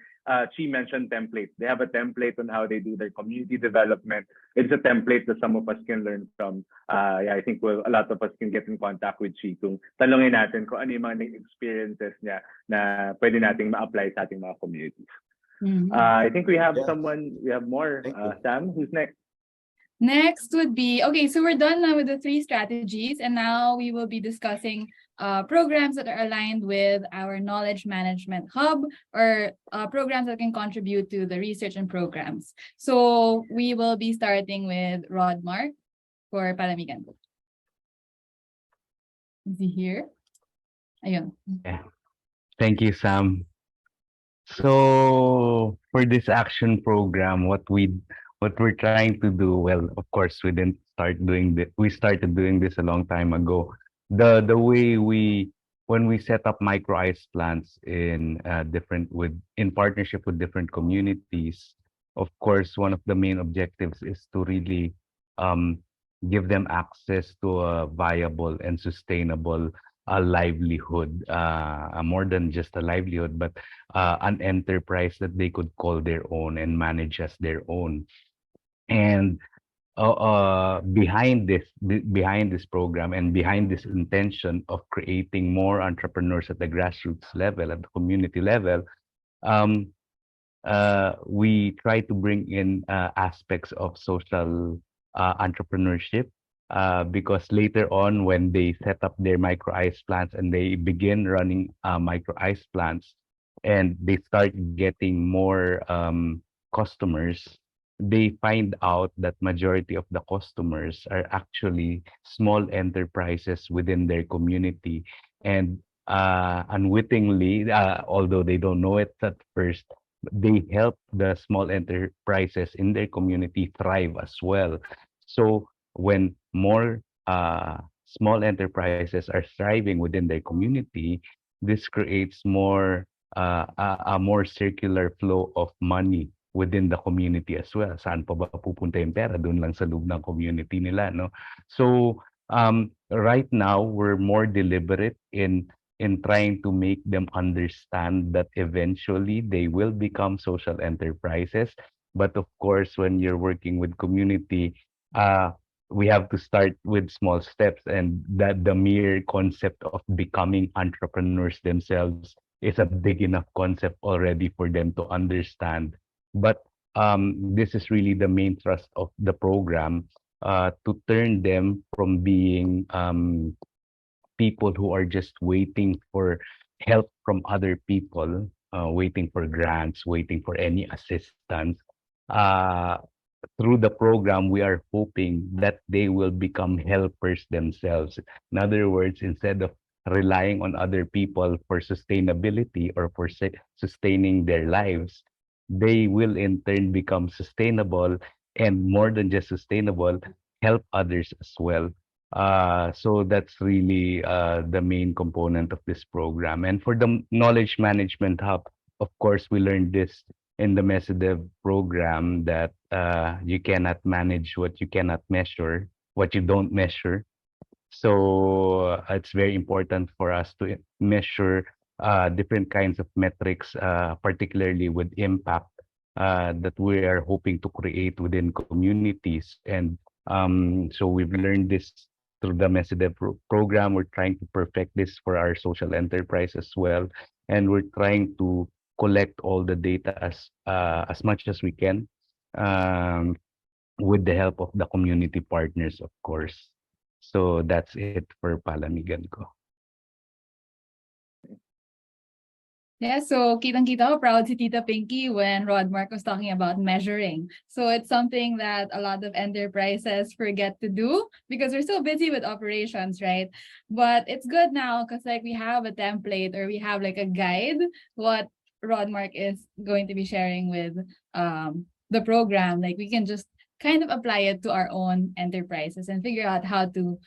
she mentioned template. They have a template on how they do their community development. It's a template that some of us can learn from. Yeah, I think a lot of us can get in contact with she kung talungin natin kung ano yung mga experiences niya na pwede nating ma-apply sa ating mga communities. I think we have someone, we have more. Sam, who's next? Next would be, okay, so we're done now with the 3 strategies, and now we will be discussing programs that are aligned with our knowledge management hub, or programs that can contribute to the research and programs. So we will be starting with Rod Mark for Palamigan. Is he here? Ayun. Yeah. Thank you, Sam. So for this action program, what we're trying to do, well, of course, we didn't start doing this. We started doing this a long time ago. The way when we set up micro ice plants in partnership with different communities, of course, one of the main objectives is to really give them access to a viable and sustainable livelihood, more than just a livelihood, but an enterprise that they could call their own and manage as their own. And behind this program and behind this intention of creating more entrepreneurs at the grassroots level, at the community level, we try to bring in aspects of social entrepreneurship. Because later on, when they set up their micro ice plants and they begin running micro ice plants, and they start getting more customers, they find out that majority of the customers are actually small enterprises within their community, and unwittingly, although they don't know it at first, they help the small enterprises in their community thrive as well. So when more small enterprises are thriving within their community, this creates more a more circular flow of money within the community as well. Saan pa ba pupunta yung pera? Doon lang sa loob ng community nila, no? So right now, we're more deliberate in trying to make them understand that eventually they will become social enterprises. But of course, when you're working with community, we have to start with small steps, and that the mere concept of becoming entrepreneurs themselves is a big enough concept already for them to understand. But this is really the main thrust of the program, to turn them from being people who are just waiting for help from other people, waiting for grants, waiting for any assistance. Through the program, we are hoping that they will become helpers themselves. In other words, instead of relying on other people for sustainability or for sustaining their lives, they will in turn become sustainable, and more than just sustainable, help others as well. So that's really the main component of this program. And for the Knowledge Management Hub, of course, we learned this in the MESADEV program, that you cannot manage what you cannot measure, what you don't measure. So it's very important for us to measure different kinds of metrics, particularly with impact that we are hoping to create within communities. And so we've learned this through the MESADEV program. We're trying to perfect this for our social enterprise as well. And we're trying to collect all the data as much as we can, with the help of the community partners, of course. So that's it for Palamigan ko. Yeah, so kitang-kita ko, proud si Tita Pinky when Rodmark was talking about measuring. So it's something that a lot of enterprises forget to do because we're so busy with operations, right? But it's good now because like we have a template or we have like a guide what Rodmark is going to be sharing with the program. Like we can just kind of apply it to our own enterprises and figure out how to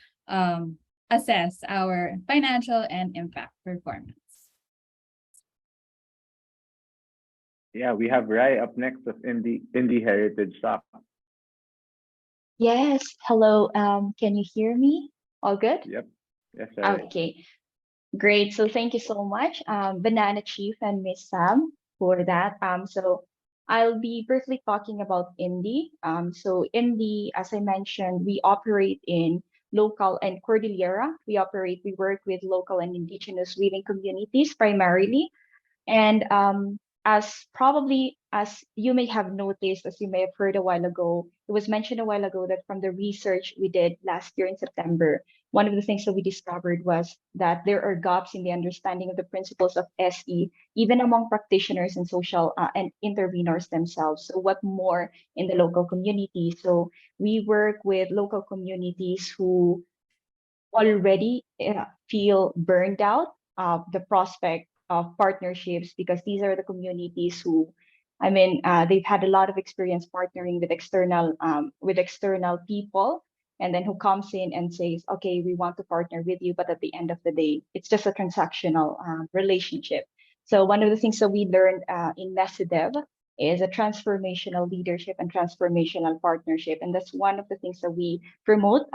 assess our financial and impact performance. Yeah, we have Rai up next of Indie Heritage Talk. Yes, hello. Can you hear me? All good? Yep. Yes, Rai. Okay, great. So thank you so much, Banana Chief and Miss Sam for that. So I'll be briefly talking about INDI. So INDI, as I mentioned, we operate in local and Cordillera. We work with local and indigenous weaving communities primarily. And as you may have noticed, as you may have heard a while ago, it was mentioned a while ago that from the research we did last year in September, one of the things that we discovered was that there are gaps in the understanding of the principles of SE, even among practitioners and social and intervenors themselves. So what more in the local community? So we work with local communities who already feel burned out of the prospect of partnerships because these are the communities who, they've had a lot of experience partnering with external people, and then who comes in and says, okay, we want to partner with you, but at the end of the day, it's just a transactional relationship. So one of the things that we learned in MESIDEV is a transformational leadership and transformational partnership, and that's one of the things that we promote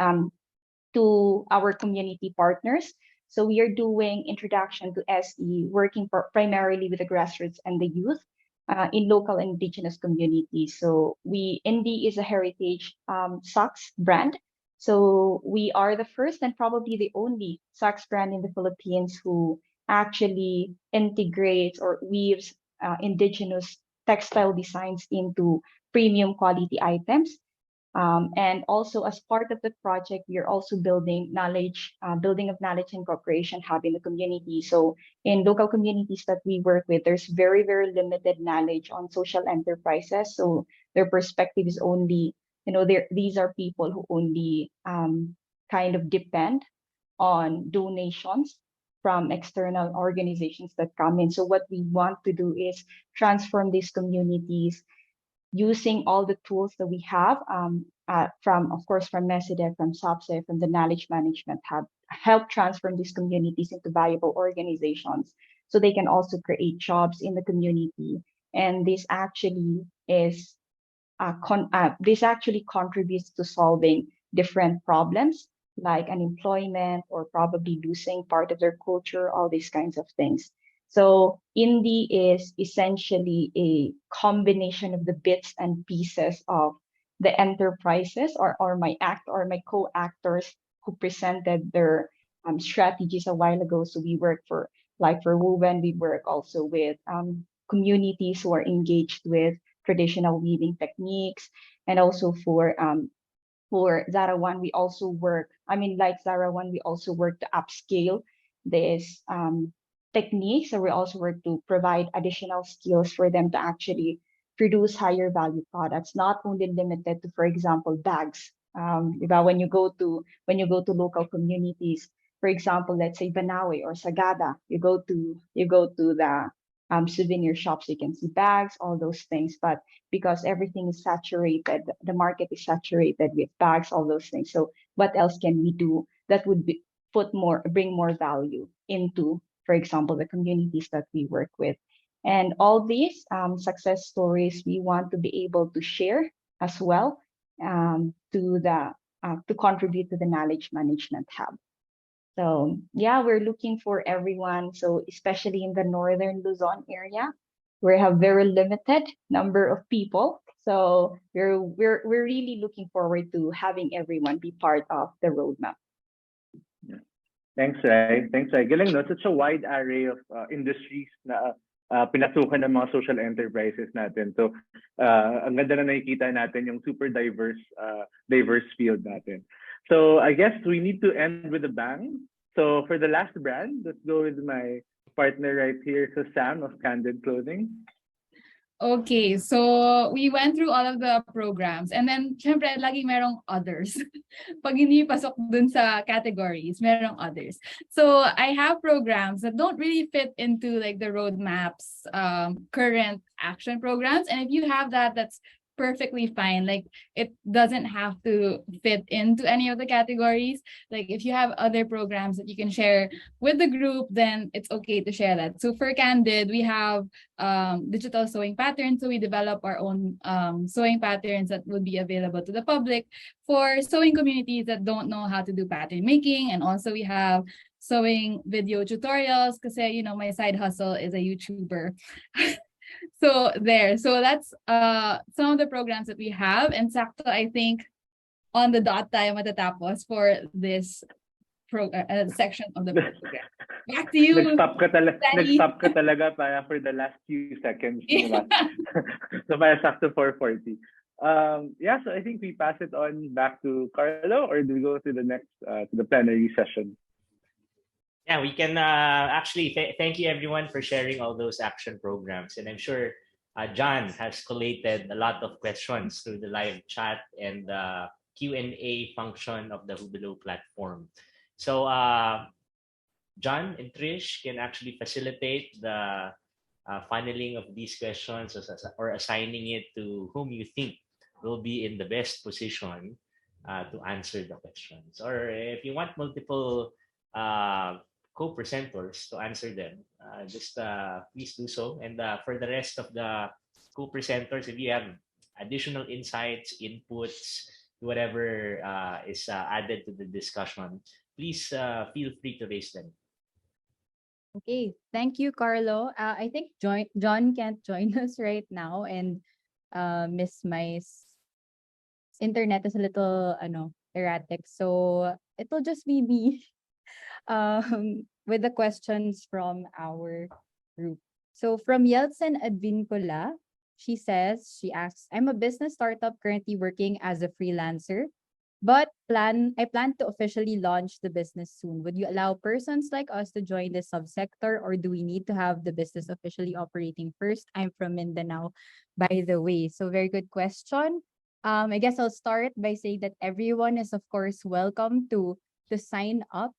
to our community partners. So we are doing introduction to SE, working primarily with the grassroots and the youth in local and indigenous communities. So INDI is a heritage socks brand. So we are the first and probably the only socks brand in the Philippines who actually integrates or weaves indigenous textile designs into premium quality items. And also as part of the project, we are also building of knowledge and cooperation hub in the community. So in local communities that we work with, there's very, very limited knowledge on social enterprises. So their perspective is only, these are people who only kind of depend on donations from external organizations that come in. So what we want to do is transform these communities using all the tools that we have from MESIDEV, from SOPSE, from the Knowledge Management Hub, help transform these communities into viable organizations so they can also create jobs in the community. And this actually is this actually contributes to solving different problems like unemployment or probably losing part of their culture, all these kinds of things. So INDI is essentially a combination of the bits and pieces of the enterprises or my co-actors who presented their strategies a while ago. So we work for Woven, we work also with communities who are engaged with traditional weaving techniques, and also for Zarah One, we also work. Zarah One, we also work to upscale this techniques, and we also work to provide additional skills for them to actually produce higher value products, not only limited to, for example, bags. When you go to local communities, for example, let's say Banawe or Sagada, you go to the souvenir shops, you can see bags, all those things. But because everything is saturated, the market is saturated with bags, all those things. So what else can we do that would bring more value into, for example, the communities that we work with? And all these success stories we want to be able to share as well to contribute to the Knowledge Management Hub. So yeah, we're looking for everyone. So especially in the northern Luzon area, we have very limited number of people. So we're really looking forward to having everyone be part of the roadmap. Thanks, Rai. Galing, no? Such a wide array of industries na pinasukan ng mga social enterprises natin. So, ang ganda na nakikita natin yung super diverse field natin. So, I guess we need to end with a bang. So, for the last brand, let's go with my partner right here, so Sam of Candid Clothing. Okay, so we went through all of the programs and then syempre lagi merong others. Pag hindi pasok dun sa categories, merong others. So I have programs that don't really fit into like the roadmaps, current action programs. And if you have that, that's perfectly fine. Like it doesn't have to fit into any of the categories. Like if you have other programs that you can share with the group, then it's okay to share that. So for Candid, we have digital sewing patterns. So we develop our own sewing patterns that would be available to the public for sewing communities that don't know how to do pattern making. And also we have sewing video tutorials because, you know, my side hustle is a YouTuber. So that's some of the programs that we have, and sakto I think on the dot tayo matatapos for this section of the program. Back to you. Nag-stop ka talaga para for the last few seconds. So para sakto 4:40. Yeah, so I think we pass it on back to Carlo, or do we go to the next to the plenary session? Yeah, we can actually thank you everyone for sharing all those action programs. And I'm sure John has collated a lot of questions through the live chat and the Q&A function of the Hubilo platform. So John and Trish can actually facilitate the funneling of these questions or assigning it to whom you think will be in the best position to answer the questions. Or if you want multiple co-presenters to answer them, just please do so. And for the rest of the co-presenters, if you have additional insights, inputs, whatever is added to the discussion, please feel free to raise them. Okay, thank you, Carlo. I think John can't join us right now, and Miss Mai's internet is a little erratic, so it'll just be me with the questions from our group. So from Yeltsin Advincula, she asks, I'm a business startup currently working as a freelancer, but I plan to officially launch the business soon. Would you allow persons like us to join this subsector, or do we need to have the business officially operating first? I'm from Mindanao, by the way. So very good question. I guess I'll start by saying that everyone is of course welcome to sign up.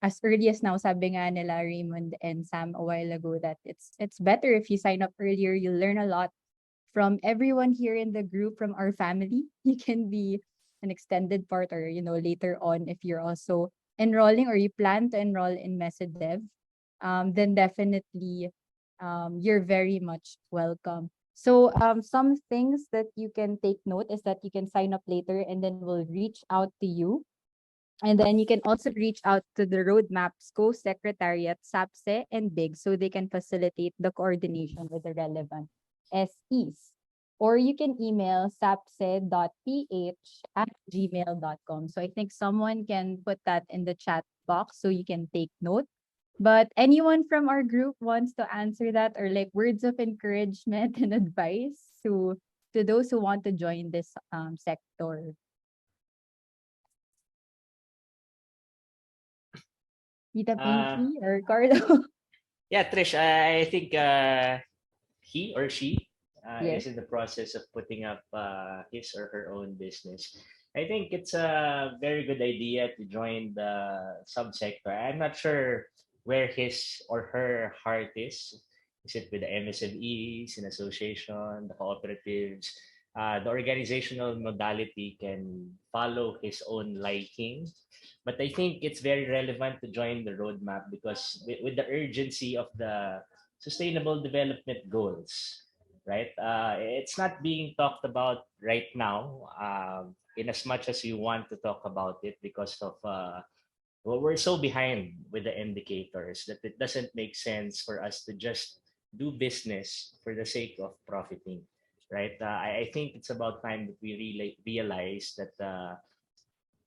As early as now, sabi nga nila Raymond and Sam a while ago that it's better if you sign up earlier. You'll learn a lot from everyone here in the group, from our family. You can be an extended part, or later on if you're also enrolling or you plan to enroll in MesaDev, then definitely you're very much welcome. So some things that you can take note is that you can sign up later and then we'll reach out to you. And then you can also reach out to the Roadmaps Co-Secretariat, SAPSE, and BIG so they can facilitate the coordination with the relevant SEs. Or you can email sapse.ph@gmail.com. So I think someone can put that in the chat box so you can take note. But anyone from our group wants to answer that, or like words of encouragement and advice to those who want to join this sector? Tita Pinky or Carlo? Yeah, Trish, I think he or she Yes. is in the process of putting up his or her own business. I think it's a very good idea to join the subsector. I'm not sure where his or her heart is. Is it with the MSMEs and Association, the cooperatives? The organizational modality can follow his own liking. But I think it's very relevant to join the roadmap because with the urgency of the sustainable development goals, right? It's not being talked about right now in as much as you want to talk about it because of well, we're so behind with the indicators that it doesn't make sense for us to just do business for the sake of profiting, right? I think it's about time that we really realize that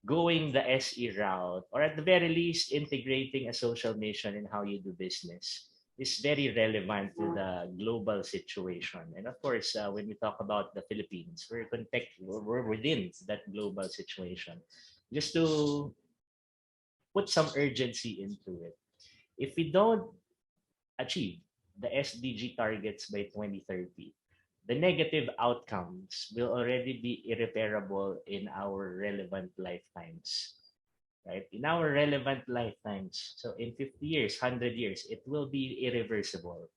going the SE route, or at the very least, integrating a social mission in how you do business is very relevant to the global situation. And of course, when we talk about the Philippines, we're within that global situation. Just to put some urgency into it. if we don't achieve the SDG targets by 2030, the negative outcomes will already be irreparable in our relevant lifetimes, right? In our relevant lifetimes. So in 50 years, 100 years, it will be irreversible.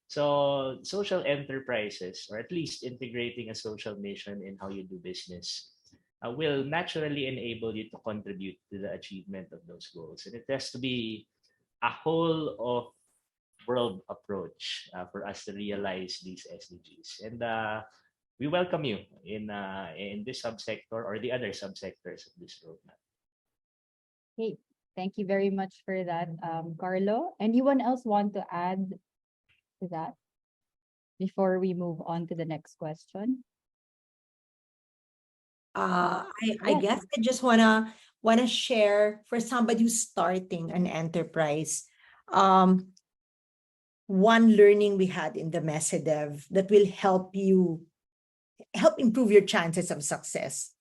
So social enterprises, or at least integrating a social mission in how you do business, will naturally enable you to contribute to the achievement of those goals. And it has to be a whole of world approach for us to realize these SDGs. And we welcome you in this subsector or the other subsectors of this roadmap. Okay, thank you very much for that, Carlo. Anyone else want to add to that before we move on to the next question? I guess I just wanna share for somebody who's starting an enterprise. One learning we had in the MESEDEV that will help improve your chances of success.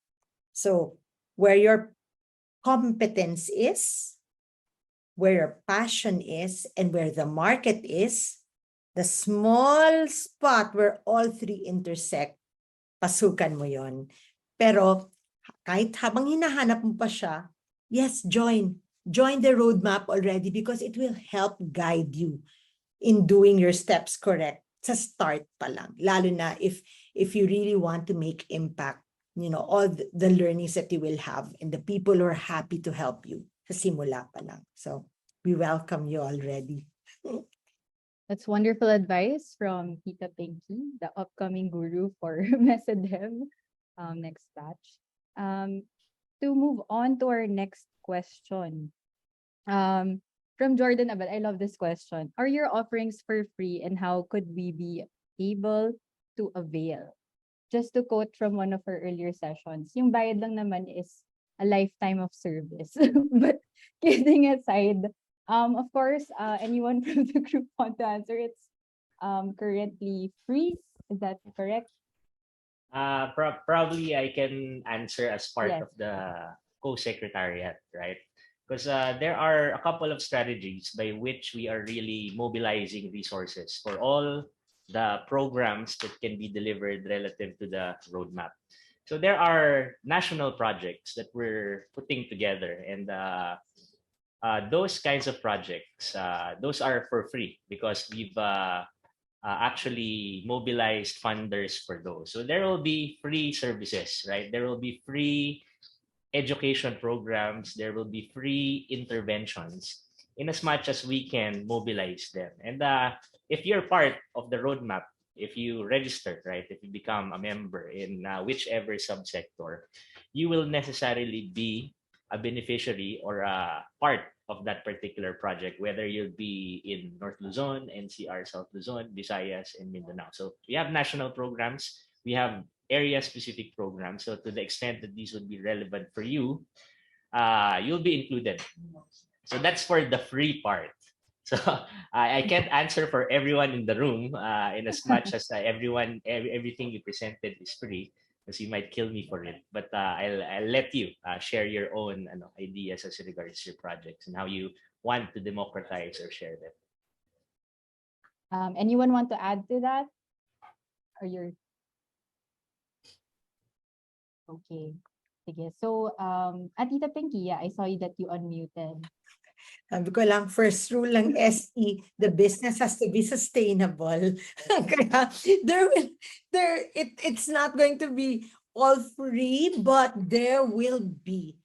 So where your competence is, where your passion is, and where the market is, the small spot where all three intersect, pasukan mo yon. Pero kahit habang hinahanap mo pa siya, yes, join the roadmap already because it will help guide you in doing your steps correct sa start pa lang. Lalo na if you really want to make impact, all the learnings that you will have and the people who are happy to help you sa simula pa lang. So we welcome you already. That's wonderful advice from Tita Pinky, the upcoming guru for MESEDEV next batch. To move on to our next question. From Jordan Abad, I love this question. Are your offerings for free and how could we be able to avail? Just to quote from one of our earlier sessions, yung bayad lang naman is a lifetime of service. But kidding aside, of course, anyone from the group want to answer? It's currently free. Is that correct? Probably I can answer as part of the co-secretariat, right? Because there are a couple of strategies by which we are really mobilizing resources for all the programs that can be delivered relative to the roadmap. So there are national projects that we're putting together, and those kinds of projects, those are for free because we've actually mobilized funders for those. So there will be free services, right? There will be free education programs, there will be free interventions in as much as we can mobilize them. And if you're part of the roadmap, if you register, right, if you become a member in whichever subsector, you will necessarily be a beneficiary or a part of that particular project, whether you'll be in North Luzon, NCR, South Luzon, Visayas, and Mindanao. So we have national programs, we have area-specific programs. So to the extent that these would be relevant for you, you'll be included. So that's for the free part. So I can't answer for everyone in the room in as much as everything you presented is free, because you might kill me for it. But I'll let you share your own ideas as regards your projects and how you want to democratize or share them. Anyone want to add to that? Or you're okay? Sige. So, Tita Pinky, I saw you that you unmuted. Sabi ko lang, first rule ng SE, the business has to be sustainable. Kaya it's not going to be all free, but there will be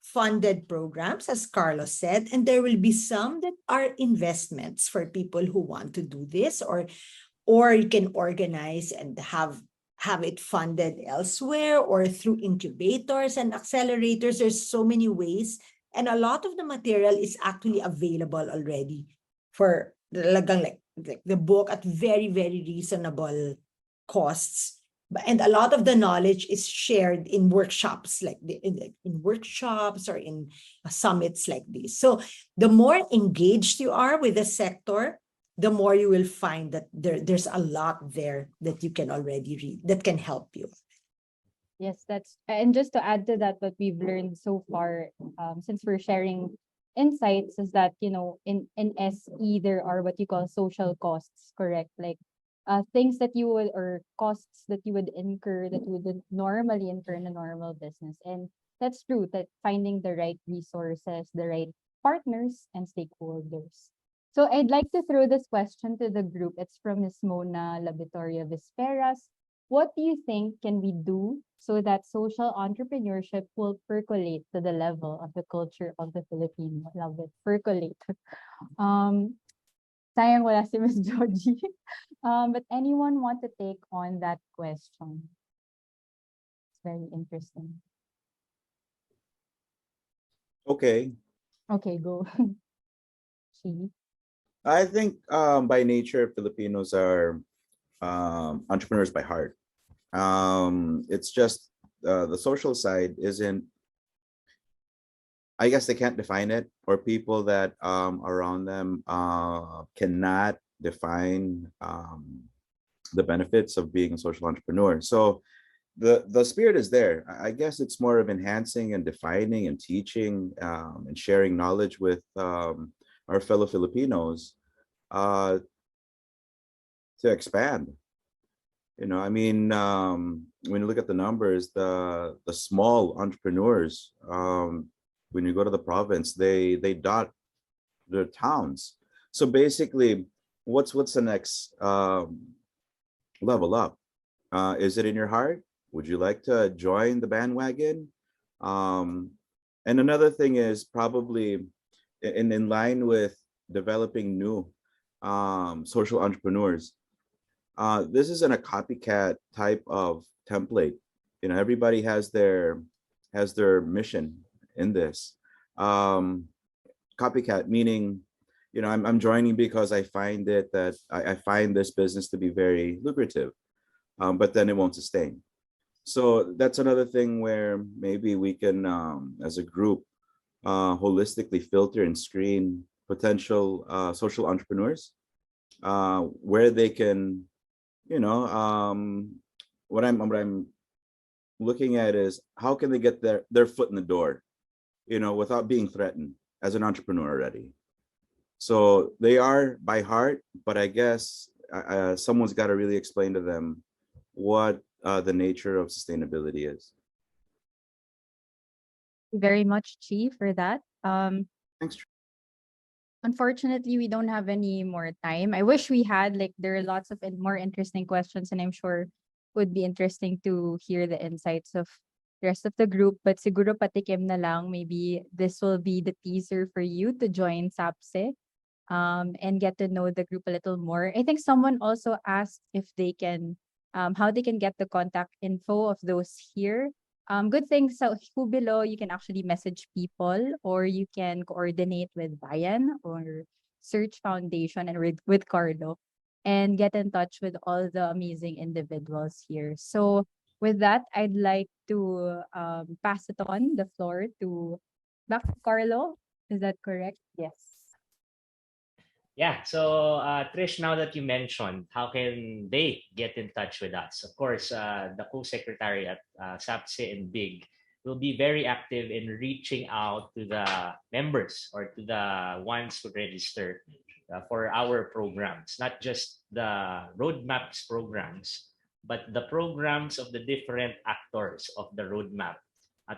funded programs, as Carlos said, and there will be some that are investments for people who want to do this, or you can organize and have it funded elsewhere or through incubators and accelerators. There's so many ways. And a lot of the material is actually available already for like the book at very, very reasonable costs. And a lot of the knowledge is shared in workshops, like in workshops or in summits like this. So the more engaged you are with the sector, the more you will find that there's a lot there that you can already read that can help you. Yes, and just to add to that, what we've learned so far, since we're sharing insights is that, you know, in SE, there are what you call social costs, correct? Like things that you would, or costs that you would incur that you wouldn't normally incur in a normal business. And that's true, that finding the right resources, the right partners and stakeholders. So I'd like to throw this question to the group. It's from Ms. Mona Labitoria Visperas. What do you think can we do so that social entrepreneurship will percolate to the level of the culture of the Filipino? Love it, percolate. Sayang wala si Ms. Georgie. But anyone want to take on that question? It's very interesting. Okay. Okay, go. She. I think by nature, Filipinos are entrepreneurs by heart. It's just the social side isn't, I guess they can't define it, or people that around them cannot define the benefits of being a social entrepreneur. So the spirit is there. I guess it's more of enhancing and defining and teaching and sharing knowledge with our fellow Filipinos to expand. You know, I mean, when you look at the numbers, the small entrepreneurs, when you go to the province, they dot their towns. So basically, what's the next level up? Is it in your heart? Would you like to join the bandwagon? And another thing is probably in line with developing new social entrepreneurs. This isn't a copycat type of template. You know, everybody has their mission in this. Copycat meaning, you know, I'm joining because I find it that I find this business to be very lucrative, but then it won't sustain. So that's another thing where maybe we can, as a group, holistically filter and screen potential social entrepreneurs, where they can, you know, what I'm looking at is how can they get their foot in the door, you know, without being threatened as an entrepreneur already. So they are by heart, but I guess someone's got to really explain to them what the nature of sustainability is. Very much, Chi, for that. Thanks. Unfortunately, we don't have any more time. I wish we had, like, there are lots of more interesting questions, and I'm sure would be interesting to hear the insights of the rest of the group. But siguro patikim na lang, maybe this will be the teaser for you to join SAPSE and get to know the group a little more. I think someone also asked if they can, how they can get the contact info of those here. Good thing, so who below, you can actually message people, or you can coordinate with Bayan or Search Foundation and with Carlo, and get in touch with all the amazing individuals here. So with that, I'd like to pass it on the floor to back to Carlo. Is that correct? Yes. Yeah, so Trish, now that you mentioned, how can they get in touch with us? Of course, the co-secretariat, SAPSE and BIG, will be very active in reaching out to the members or to the ones who register for our programs, not just the roadmaps programs, but the programs of the different actors of the roadmap,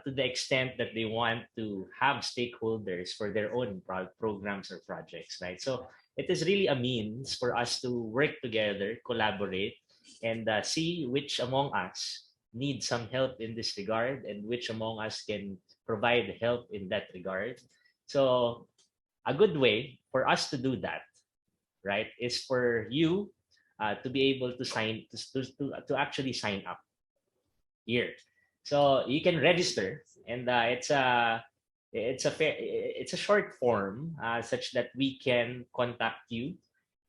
to the extent that they want to have stakeholders for their own programs or projects, right? So it is really a means for us to work together, collaborate, and see which among us need some help in this regard and which among us can provide help in that regard. So a good way for us to do that, right, is for you to be able to to actually sign up here. So you can register, and it's a short form such that we can contact you,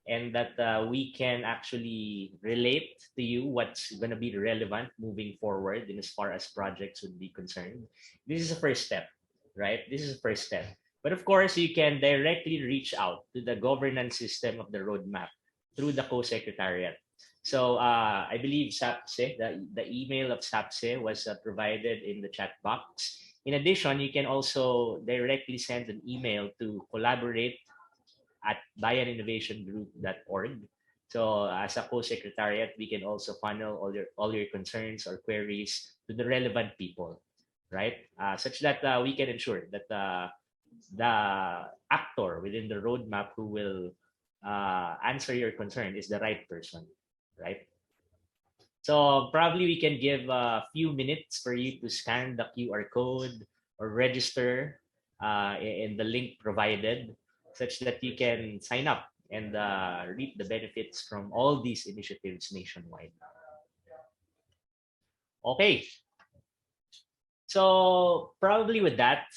and that we can actually relate to you what's going to be relevant moving forward in as far as projects would be concerned. This is a first step, right? This is a first step. But of course, you can directly reach out to the governance system of the roadmap through the co-secretariat. So I believe SAPSE, the email of SAPSE was provided in the chat box. In addition, you can also directly send an email to collaborate@bayaninnovationgroup.org. So as a co-secretariat, we can also funnel all your concerns or queries to the relevant people, right? Such that we can ensure that the actor within the roadmap who will answer your concern is the right person, right? So probably we can give a few minutes for you to scan the QR code or register in the link provided, such that you can sign up and reap the benefits from all these initiatives nationwide. Okay. So probably with that,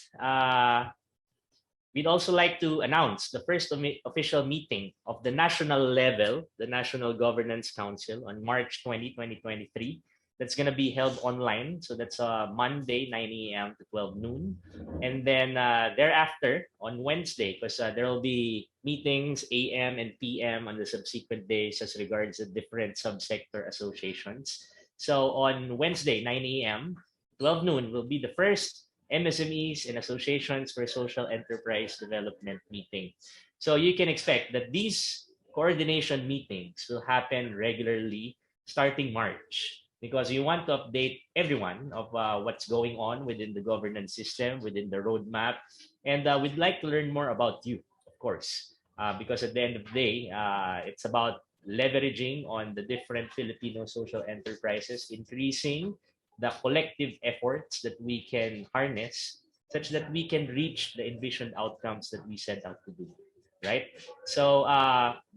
we'd also like to announce the first official meeting of the national level, the National Governance Council, on March 20, 2023. That's going to be held online. So that's Monday, 9 a.m. to 12 noon. And then thereafter, on Wednesday, because there will be meetings AM and PM on the subsequent days as regards the different subsector associations. So on Wednesday, 9 a.m., 12 noon will be the first MSMEs and Associations for Social Enterprise Development meeting. So you can expect that these coordination meetings will happen regularly starting March, because we want to update everyone of what's going on within the governance system, within the roadmap, and we'd like to learn more about you, of course, because at the end of the day, it's about leveraging on the different Filipino social enterprises, increasing the collective efforts that we can harness such that we can reach the envisioned outcomes that we set out to do, right? So,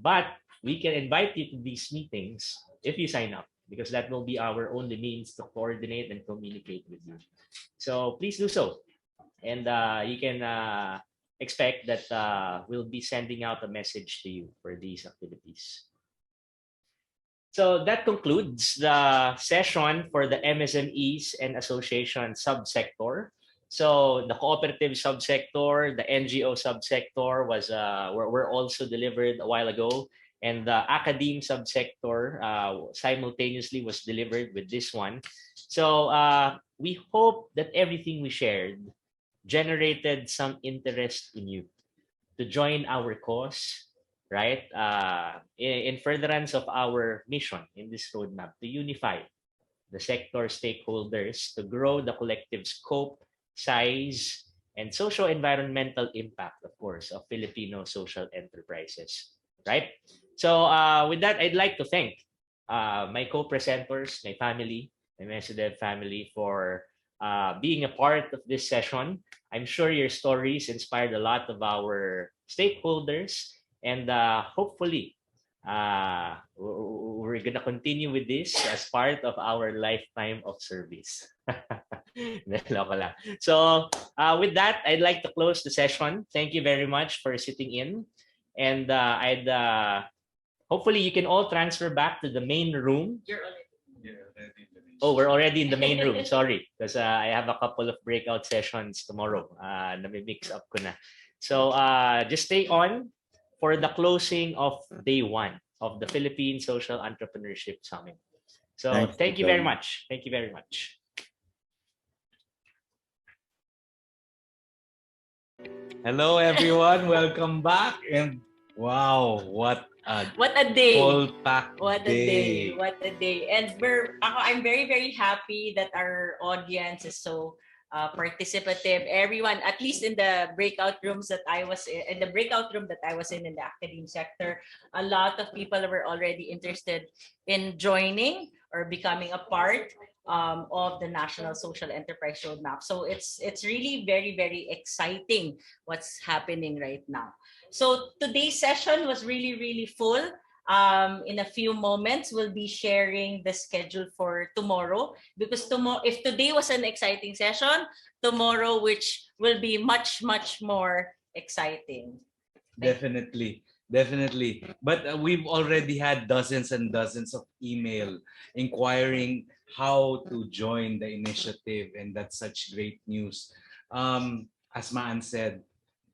but we can invite you to these meetings if you sign up, because that will be our only means to coordinate and communicate with you. So please do so. And you can expect that we'll be sending out a message to you for these activities. So that concludes the session for the MSMEs and Association subsector. So the cooperative subsector, the NGO subsector were also delivered a while ago, and the academe subsector simultaneously was delivered with this one. So we hope that everything we shared generated some interest in you to join our cause, right? In furtherance of our mission in this roadmap to unify the sector stakeholders to grow the collective scope, size, and socio-environmental impact, of course, of Filipino social enterprises, right? So with that, I'd like to thank my co-presenters, my family, my MSDev family, for being a part of this session. I'm sure your stories inspired a lot of our stakeholders, and hopefully we're gonna continue with this as part of our lifetime of service. So with that, I'd like to close the session. Thank you very much for sitting in, and hopefully you can all transfer back to the main room. Oh, we're already in the main room. Sorry, because I have a couple of breakout sessions tomorrow. Nami-mix up ko na. So just stay on for the closing of day 1 of the Philippine Social Entrepreneurship Summit. So thank you very much. Thank you very much. Hello, everyone. Welcome back. And wow, what a day! Full-packed What a day! What a day! And I'm very, very happy that our audience is so participative. Everyone, at least in the breakout rooms that I was in the breakout room that I was in the academic sector, a lot of people were already interested in joining or becoming a part of the National Social Enterprise Roadmap. So it's really very, very exciting what's happening right now. So today's session was really, really full. In a few moments, we'll be sharing the schedule for tomorrow, because tomorrow, if today was an exciting session, tomorrow, which will be much, much more exciting. Definitely. But we've already had dozens and dozens of email inquiring how to join the initiative, and that's such great news. As Maan said,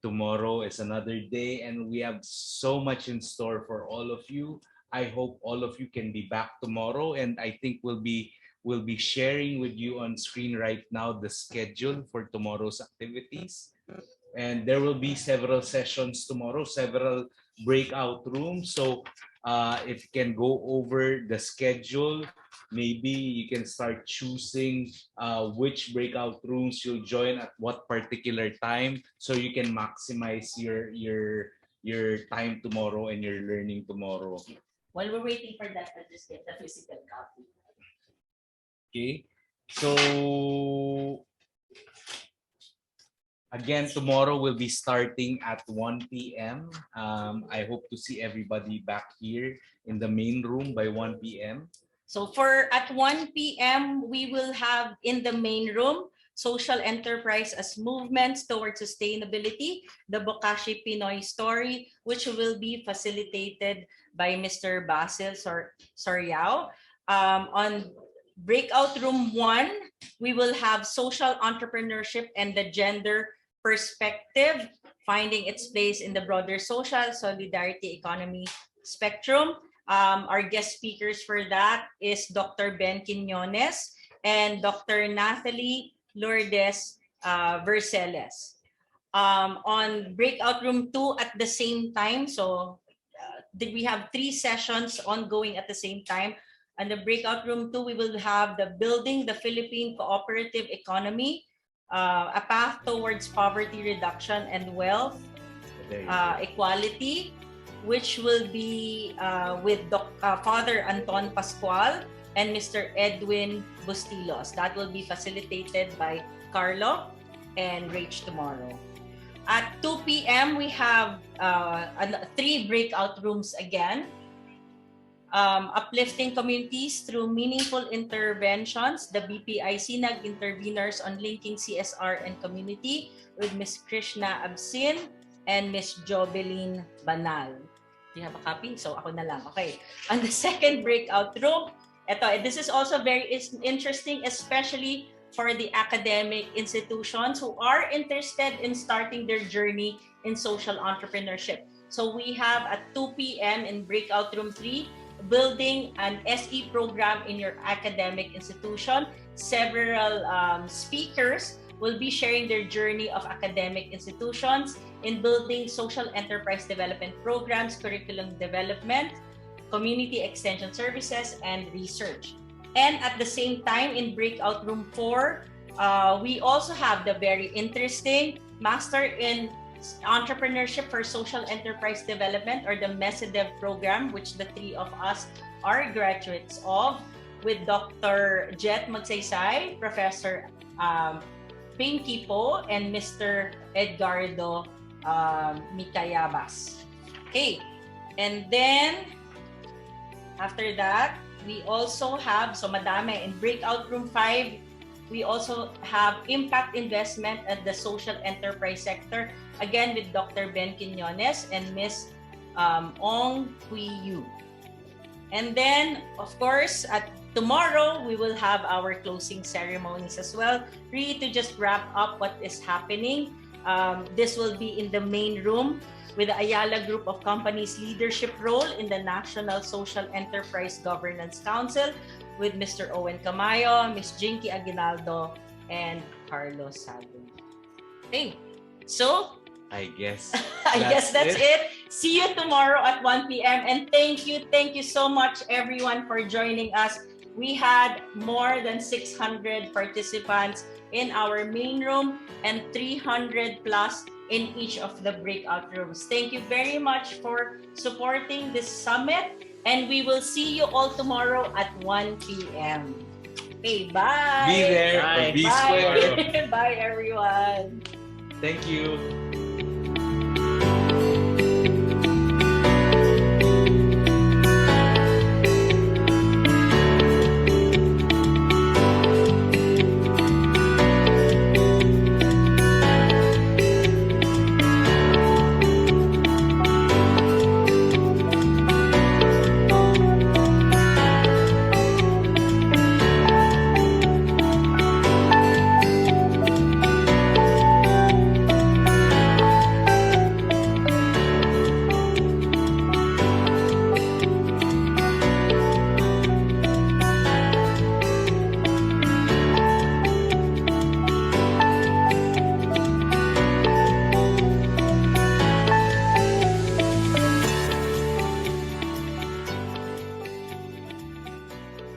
tomorrow is another day, and we have so much in store for all of you. I hope all of you can be back tomorrow, and I think we'll be will be sharing with you on screen right now the schedule for tomorrow's activities. And there will be several sessions tomorrow, several breakout rooms. So if you can go over the schedule, maybe you can start choosing which breakout rooms you'll join at what particular time, so you can maximize your time tomorrow and your learning tomorrow. While we're waiting for that, I'll just get the physical copy. Okay, so again, tomorrow we'll be starting at 1 p.m. I hope to see everybody back here in the main room by 1 p.m. So at 1 p.m., we will have in the main room social enterprise as movements towards sustainability, the Bokashi Pinoy story, which will be facilitated by Mr. Basil Soriao. On breakout room 1, we will have social entrepreneurship and the gender perspective, finding its place in the broader social solidarity economy spectrum. Our guest speakers for that is Dr. Ben Quiñones and Dr. Nathalie Lourdes Verceles. On breakout room 2 at the same time, so we have 3 sessions ongoing at the same time. And the breakout room 2, we will have the Building the Philippine Cooperative Economy, a path towards poverty reduction and wealth equality, which will be with Father Anton Pascual and Mr. Edwin Bustillos. That will be facilitated by Carlo and Rach tomorrow. At 2 p.m., we have 3 breakout rooms again. Uplifting communities through meaningful interventions, the BPI Sinag interveners on linking CSR and community with Ms. Krishna Absin and Ms. Jobeline Banal. Do you have a copy? So ako na lang. Okay. On the second breakout room, this is also very interesting, especially for the academic institutions who are interested in starting their journey in social entrepreneurship. So we have at 2 p.m. in breakout room 3, building an SE program in your academic institution. Several speakers will be sharing their journey of academic institutions in building social enterprise development programs, curriculum development, community extension services, and research. And at the same time, in breakout room 4, we also have the very interesting Master in Entrepreneurship for Social Enterprise Development, or the MESEDEV program, which the 3 of us are graduates of, with Dr. Jet Magsaysay, Professor Pinky Po, and Mr. Edgardo Mitayabas. Okay, and then after that, we also have, so madami, in breakout room 5, we also have impact investment at the social enterprise sector, again with Dr. Ben Quiñones and Ms. Ong Hui Yu. And then, of course, at tomorrow, we will have our closing ceremonies as well, really to just wrap up what is happening. This will be in the main room with the Ayala Group of Companies leadership role in the National Social Enterprise Governance Council with Mr. Owen Camayo, Ms. Jinky Aguinaldo, and Carlo Sagun. Okay, so I guess that's it. See you tomorrow at 1 p.m. And thank you so much everyone for joining us. We had more than 600 participants in our main room and 300 plus in each of the breakout rooms. Thank you very much for supporting this summit, and we will see you all tomorrow at 1 p.m. Okay, bye. Be there. Bye. Be square. Bye, everyone. Thank you.